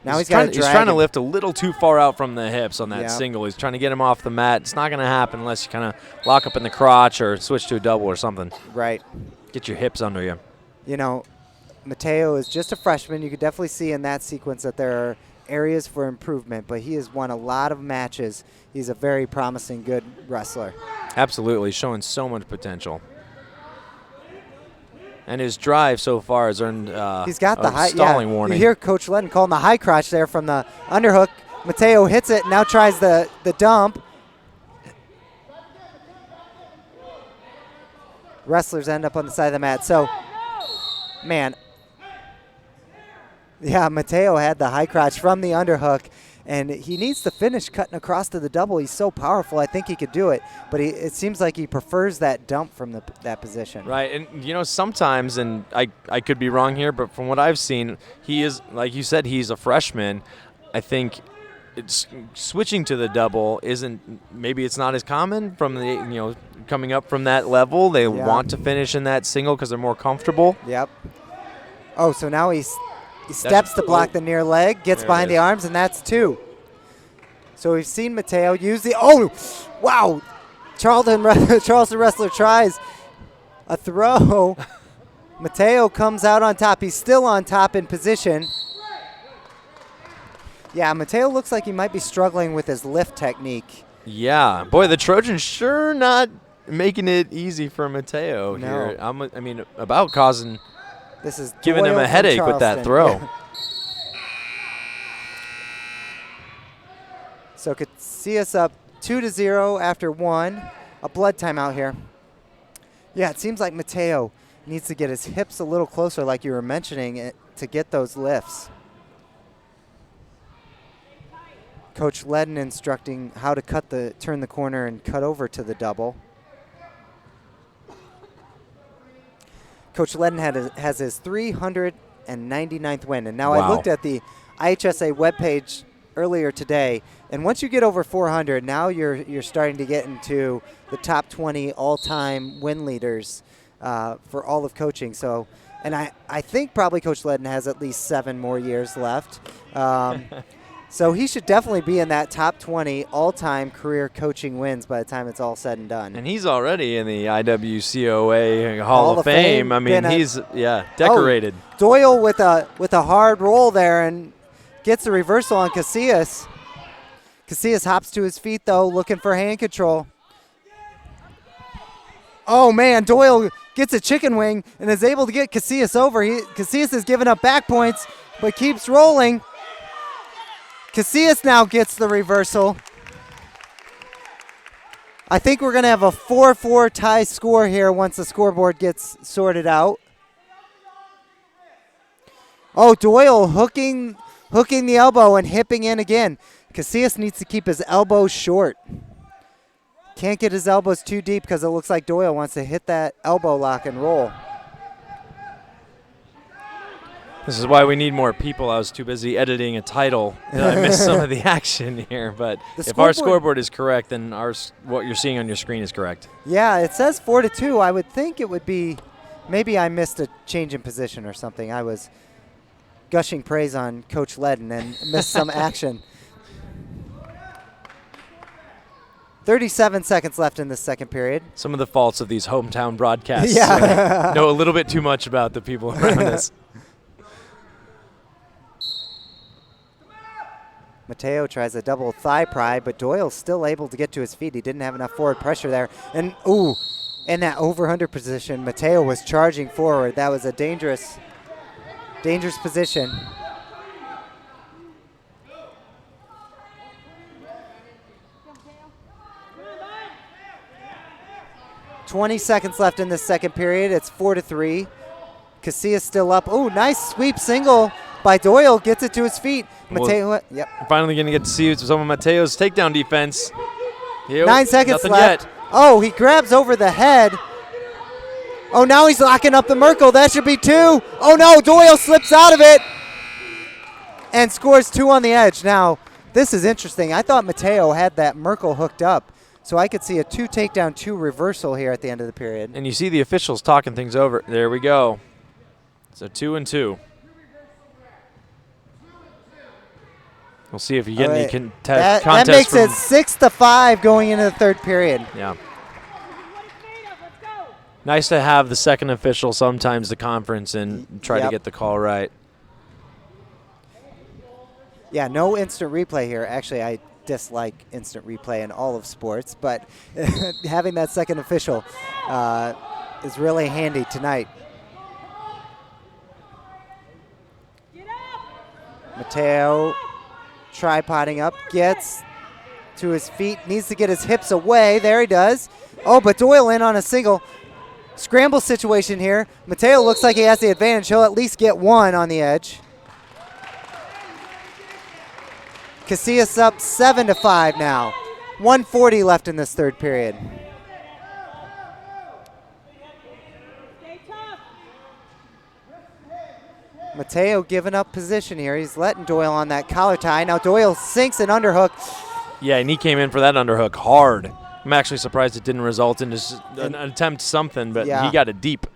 Now he's got to drag. He's trying to lift a little too far out from the hips on that single. He's trying to get him off the mat. It's not going to happen unless you kind of lock up in the crotch or switch to a double or something. Right. Get your hips under you. You know, Mateo is just a freshman. You could definitely see in that sequence that there are areas for improvement, but he has won a lot of matches. He's a very promising, good wrestler. Absolutely, showing so much potential. And his drive so far has earned he's got the high stalling warning. You hear Coach Ledden calling the high crotch there from the underhook. Mateo hits it, now tries the dump. wrestlers end up on the side of the mat. So, man, yeah, Mateo had the high crotch from the underhook, and he needs to finish cutting across to the double. He's so powerful. I think he could do it, but it seems like he prefers that dump from that position. Right, and sometimes, and I could be wrong here, but from what I've seen, he is, like you said, he's a freshman. I think it's switching to the double maybe it's not as common from the coming up from that level. They want to finish in that single because they're more comfortable. Yep. Oh, so now he steps to block the near leg, gets behind the arms, and that's 2. So we've seen Mateo use the wow! Charleston wrestler tries a throw. Mateo comes out on top. He's still on top in position. Yeah, Mateo looks like he might be struggling with his lift technique. Yeah, boy, the Trojans sure not making it easy for Mateo here. About causing, giving him a headache with that throw. Yeah. So Casillas up 2-0 after 1. A blood timeout here. Yeah, it seems like Mateo needs to get his hips a little closer, like you were mentioning, to get those lifts. Coach Ledden instructing how to turn the corner and cut over to the double. Coach Ledden has his 399th win, and now I looked at the IHSA webpage earlier today, and once you get over 400, now you're starting to get into the top 20 all-time win leaders for all of coaching. So, and I think probably Coach Ledden has at least 7 more years left. So he should definitely be in that top 20 all-time career coaching wins by the time it's all said and done. And he's already in the IWCOA Hall of Fame. I mean, he's decorated. Oh, Doyle with a hard roll there and gets the reversal on Casillas. Casillas hops to his feet though, looking for hand control. Oh man, Doyle gets a chicken wing and is able to get Casillas over. Casillas has given up back points, but keeps rolling. Casillas now gets the reversal. I think we're going to have a 4-4 tie score here once the scoreboard gets sorted out. Oh, Doyle hooking the elbow and hipping in again. Casillas needs to keep his elbows short. Can't get his elbows too deep because it looks like Doyle wants to hit that elbow lock and roll. This is why we need more people. I was too busy editing a title that I missed some of the action here. But if our scoreboard is correct, then what you're seeing on your screen is correct. Yeah, it says 4-2. I would think it would be, maybe I missed a change in position or something. I was gushing praise on Coach Ledden and missed some action. 37 seconds left in the second period. Some of the faults of these hometown broadcasts. Yeah. Know a little bit too much about the people around us. Mateo tries a double thigh pry, but Doyle's still able to get to his feet. He didn't have enough forward pressure there. And, in that over-under position, Mateo was charging forward. That was a dangerous position. $20 seconds left in the second period. It's 4-3. Casillas still up. Oh, nice sweep single by Doyle. Gets it to his feet. Mateo, yep. Finally going to get to see some of Mateo's takedown defense. 9 seconds left. Yet. Oh, he grabs over the head. Oh, now he's locking up the Merkle. That should be 2. Oh, no, Doyle slips out of it and scores 2 on the edge. Now, this is interesting. I thought Mateo had that Merkle hooked up, so I could see a 2 takedown, 2 reversal here at the end of the period. And you see the officials talking things over. There we go. So 2-2. We'll see if you get any contest. That makes it 6-5 going into the third period. Yeah. Nice to have the second official sometimes the conference and try to get the call right. Yeah, no instant replay here. Actually, I dislike instant replay in all of sports, but having that second official is really handy tonight. Mateo tripoding up, gets to his feet, needs to get his hips away. There he does. Oh, but Doyle in on a single. Scramble situation here. Mateo looks like he has the advantage. He'll at least get one on the edge. Casillas up 7-5 now. 1:40 left in this third period. Mateo giving up position here. He's letting Doyle on that collar tie. Now Doyle sinks an underhook. Yeah, and he came in for that underhook hard. I'm actually surprised it didn't result in just an attempt something, but he got it deep.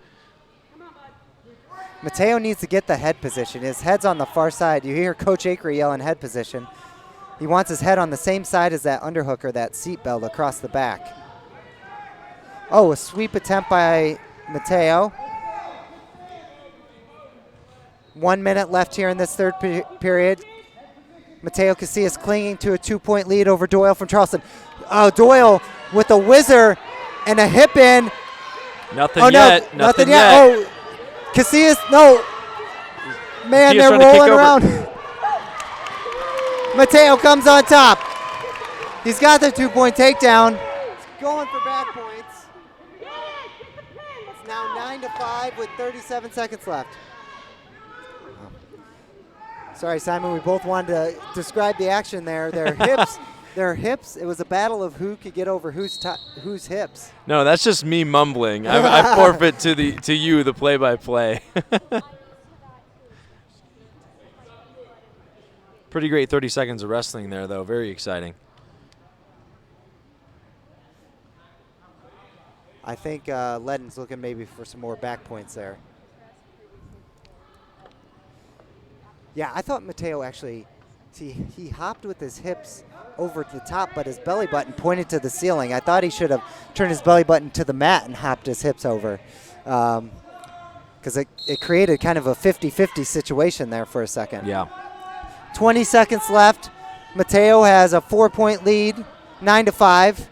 Mateo needs to get the head position. His head's on the far side. You hear Coach Acre yelling head position. He wants his head on the same side as that underhook or that seat belt across the back. Oh, a sweep attempt by Mateo. 1 minute left here in this third period. Mateo Casillas clinging to a 2-point lead over Doyle from Charleston. Oh, Doyle with a whizzer and a hip in. Nothing yet. No, nothing yet. Oh, Casillas, no. Man, they're rolling around. Mateo comes on top. He's got the 2-point takedown. He's going for back points. It's now 9-5 with 37 seconds left. Sorry, Simon, we both wanted to describe the action there. Their hips, it was a battle of who could get over whose hips. No, that's just me mumbling. I forfeit to you the play-by-play. Pretty great 30 seconds of wrestling there, though. Very exciting. I think Ledden's looking maybe for some more back points there. Yeah, I thought Mateo actually, he hopped with his hips over to the top, but his belly button pointed to the ceiling. I thought he should have turned his belly button to the mat and hopped his hips over, because it created kind of a 50-50 situation there for a second. Yeah. 20 seconds left. Mateo has a 4-point lead, 9-5.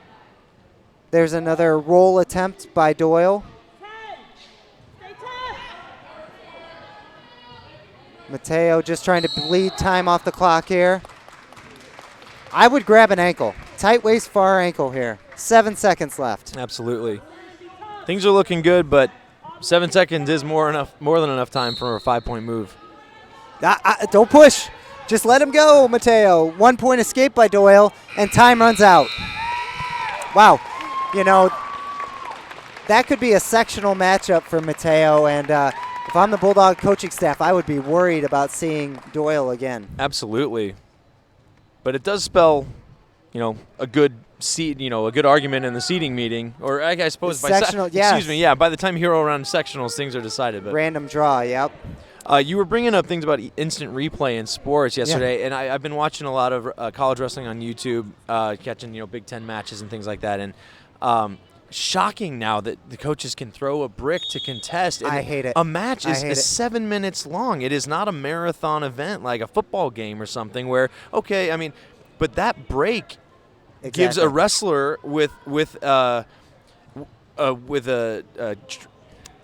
There's another roll attempt by Doyle. Mateo just trying to bleed time off the clock here. I would grab an ankle. Tight waist, far ankle here. 7 seconds left. Absolutely. Things are looking good, but 7 seconds is more than enough time for a 5-point move. Don't push. Just let him go, Mateo. 1-point escape by Doyle, and time runs out. Wow. You know, that could be a sectional matchup for Mateo, and if I'm the Bulldog coaching staff, I would be worried about seeing Doyle again. Absolutely. But it does spell, a good a good argument in the seating meeting, or I suppose by sectional, yes. Excuse me, yeah. By the time you roll around sectionals, things are decided. But random draw, yep. You were bringing up things about instant replay in sports yesterday, and I've been watching a lot of college wrestling on YouTube, catching Big Ten matches and things like that, and shocking now that the coaches can throw a brick to contest. And I hate it. A match is 7 minutes long. It is not a marathon event like a football game or something where, but that break gives a wrestler with a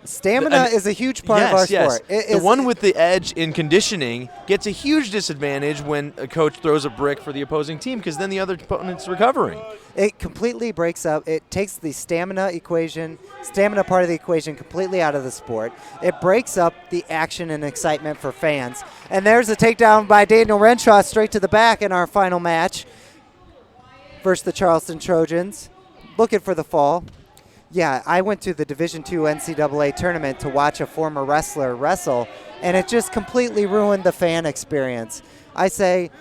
stamina is a huge part of our sport. The one with the edge in conditioning gets a huge disadvantage when a coach throws a brick for the opposing team because then the other opponent's recovering. It completely breaks up. It takes the stamina part of the equation completely out of the sport. It breaks up the action and excitement for fans. And there's a takedown by Daniel Renshaw straight to the back in our final match versus the Charleston Trojans. Looking for the fall. Yeah, I went to the Division II NCAA tournament to watch a former wrestler wrestle, and it just completely ruined the fan experience. I say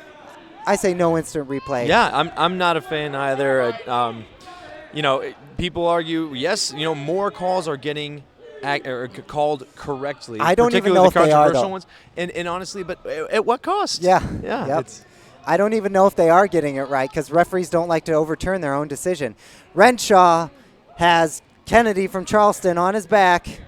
no instant replay. Yeah, I'm not a fan either. People argue, yes, more calls are getting called correctly. I don't even know if they are, though. Ones. And honestly, but at what cost? Yeah. Yep. I don't even know if they are getting it right because referees don't like to overturn their own decision. Renshaw has Kennedy from Charleston on his back,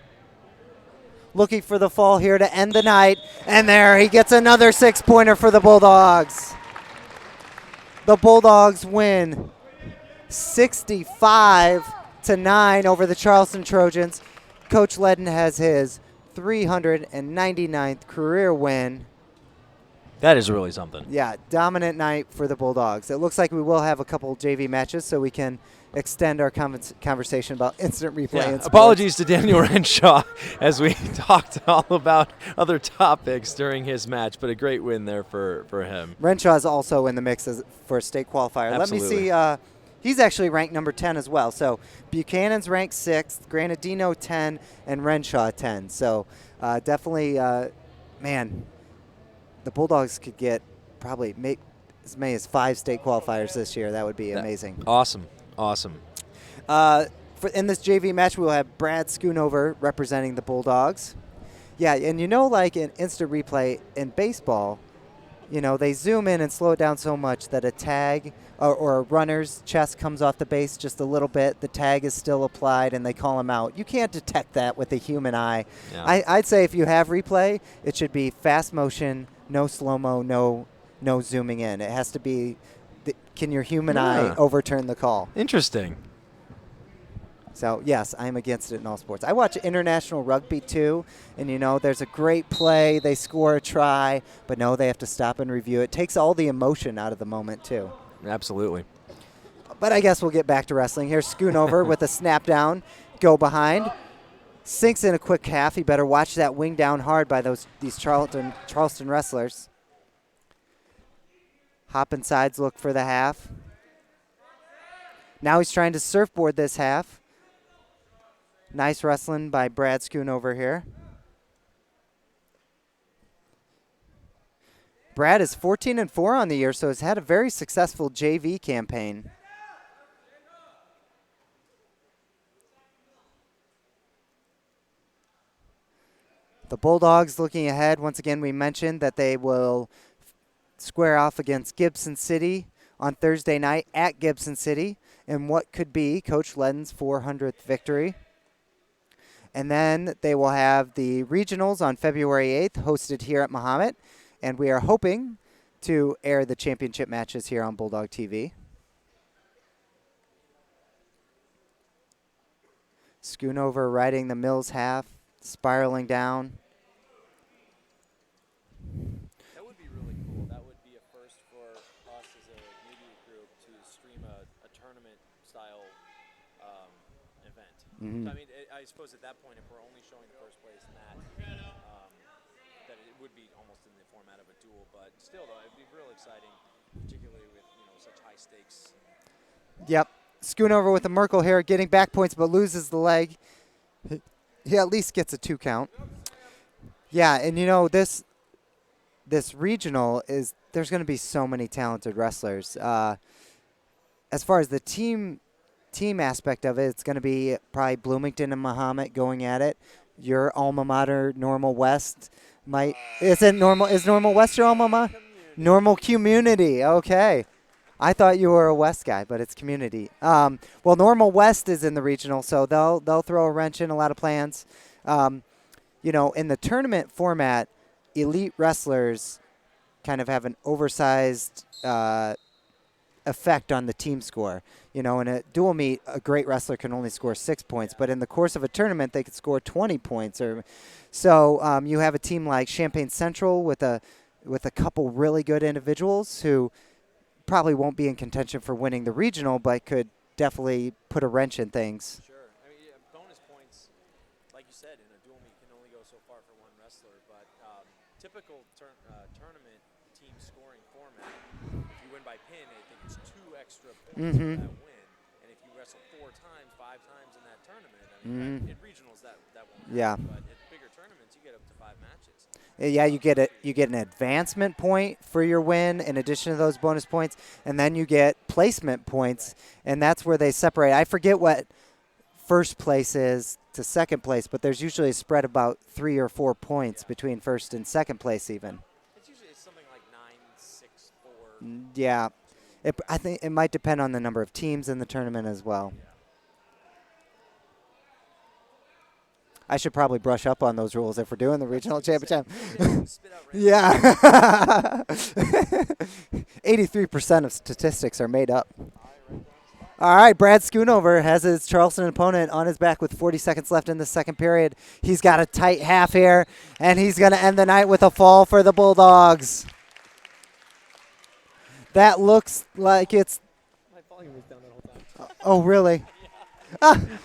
looking for the fall here to end the night. And there, he gets another 6-pointer for the Bulldogs. The Bulldogs win 65-9 over the Charleston Trojans. Coach Ledden has his 399th career win. That is really something. Yeah, dominant night for the Bulldogs. It looks like we will have a couple JV matches, so we can extend our conversation about instant replay. Yeah. And sports. Apologies to Daniel Renshaw as we talked all about other topics during his match, but a great win there for him. Renshaw is also in the mix for a state qualifier. Absolutely. Let me see. He's actually ranked number 10 as well. So Buchanan's ranked 6th, Granadino 10, and Renshaw 10. So definitely, man, the Bulldogs could get probably as many as 5 state qualifiers this year. That would be amazing. Awesome. Awesome. In this JV match, we'll have Brad Schoonover representing the Bulldogs. Yeah, and like in instant replay in baseball, they zoom in and slow it down so much that a tag or a runner's chest comes off the base just a little bit. The tag is still applied, and they call him out. You can't detect that with the human eye. Yeah. I'd say if you have replay, it should be fast motion, no slow-mo, no zooming in. It has to be, can your human eye overturn the call? Interesting. So, yes, I'm against it in all sports. I watch international rugby, too, and, there's a great play. They score a try, but no, they have to stop and review it. Takes all the emotion out of the moment, too. Absolutely. But I guess we'll get back to wrestling. Here's Schoonover with a snap down, go behind. Sinks in a quick half. He better watch that wing down hard by these Charleston wrestlers. Hop and sides look for the half. Now he's trying to surfboard this half. Nice wrestling by Brad Schoonover here. Brad is 14-4 on the year, so has had a very successful JV campaign. The Bulldogs looking ahead. Once again, we mentioned that they will square off against Gibson City on Thursday night at Gibson City in what could be Coach Ledden's 400th victory. And then they will have the regionals on February 8th, hosted here at Mahomet. And we are hoping to air the championship matches here on Bulldog TV. Schoonover riding the Mills half, spiraling down. That would be really cool. That would be a first for us as a media group to stream a tournament-style event. Mm-hmm. So, I mean, I suppose at that point, if we're only showing the first place match, that it would be almost in the format of a duel. But still, though, it'd be real exciting, particularly with such high stakes. Yep. Schoonover with a Merkle here, getting back points, but loses the leg. He at least gets a 2 count. Yeah, and this regional there's going to be so many talented wrestlers. As far as the team aspect of it, it's going to be probably Bloomington and Mahomet going at it. Your alma mater, Normal West, is Normal West your alma mater? Normal Community. Okay. I thought you were a West guy, but it's Community. Well, Normal West is in the regional, so they'll throw a wrench in a lot of plans. In the tournament format, elite wrestlers kind of have an oversized effect on the team score. In a dual meet, a great wrestler can only score 6 points, but in the course of a tournament, they could score 20 points. So you have a team like Champaign Central with a couple really good individuals who probably won't be in contention for winning the regional, but could definitely put a wrench in things. Sure. I mean, bonus points, like you said, in a dual meet can only go so far for one wrestler, but typical tournament team scoring format, if you win by pin, I think it's 2 extra points for that win. And if you wrestle 4 times, 5 times in that tournament, I mean, in regionals that won't happen, but at bigger tournaments, you get up to 5 matches. Yeah, you get an advancement point for your win in addition to those bonus points, and then you get placement points, and that's where they separate. I forget what first place is to second place, but there's usually a spread about 3 or 4 points between first and second place even. It's usually something like 9, 6, 4. Yeah. I think it might depend on the number of teams in the tournament as well. I should probably brush up on those rules if we're doing the regional championship. Yeah. 83% of statistics are made up. All right, Brad Schoonover has his Charleston opponent on his back with 40 seconds left in the second period. He's got a tight half here, and he's going to end the night with a fall for the Bulldogs. That looks like it's. My volume was down that whole time. Oh, really?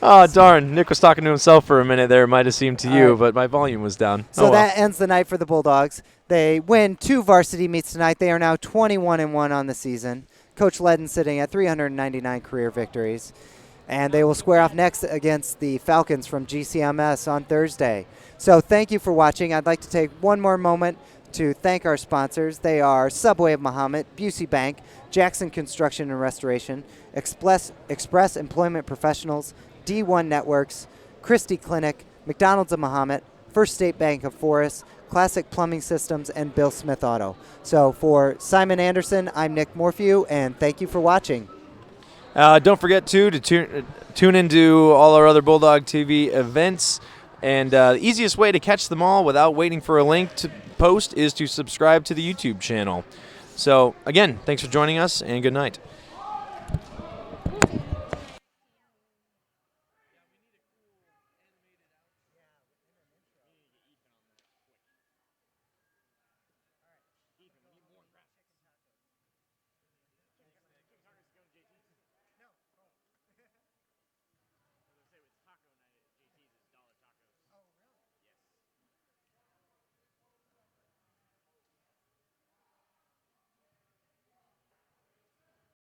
Oh, darn. Nick was talking to himself for a minute there. It might have seemed to you, right. but my volume was down. So that ends the night for the Bulldogs. They win 2 varsity meets tonight. They are now 21-1 on the season. Coach Ledden sitting at 399 career victories. And they will square off next against the Falcons from GCMS on Thursday. So thank you for watching. I'd like to take one more moment to thank our sponsors. They are Subway of Mahomet, Busey Bank, Jackson Construction and Restoration, Express Employment Professionals, D1 Networks, Christie Clinic, McDonald's of Mahomet, First State Bank of Forest, Classic Plumbing Systems, and Bill Smith Auto. So for Simon Anderson, I'm Nick Morphew, and thank you for watching. Don't forget to tune into all our other Bulldog TV events. And the easiest way to catch them all without waiting for a link to post is to subscribe to the YouTube channel. So, again, thanks for joining us, and good night.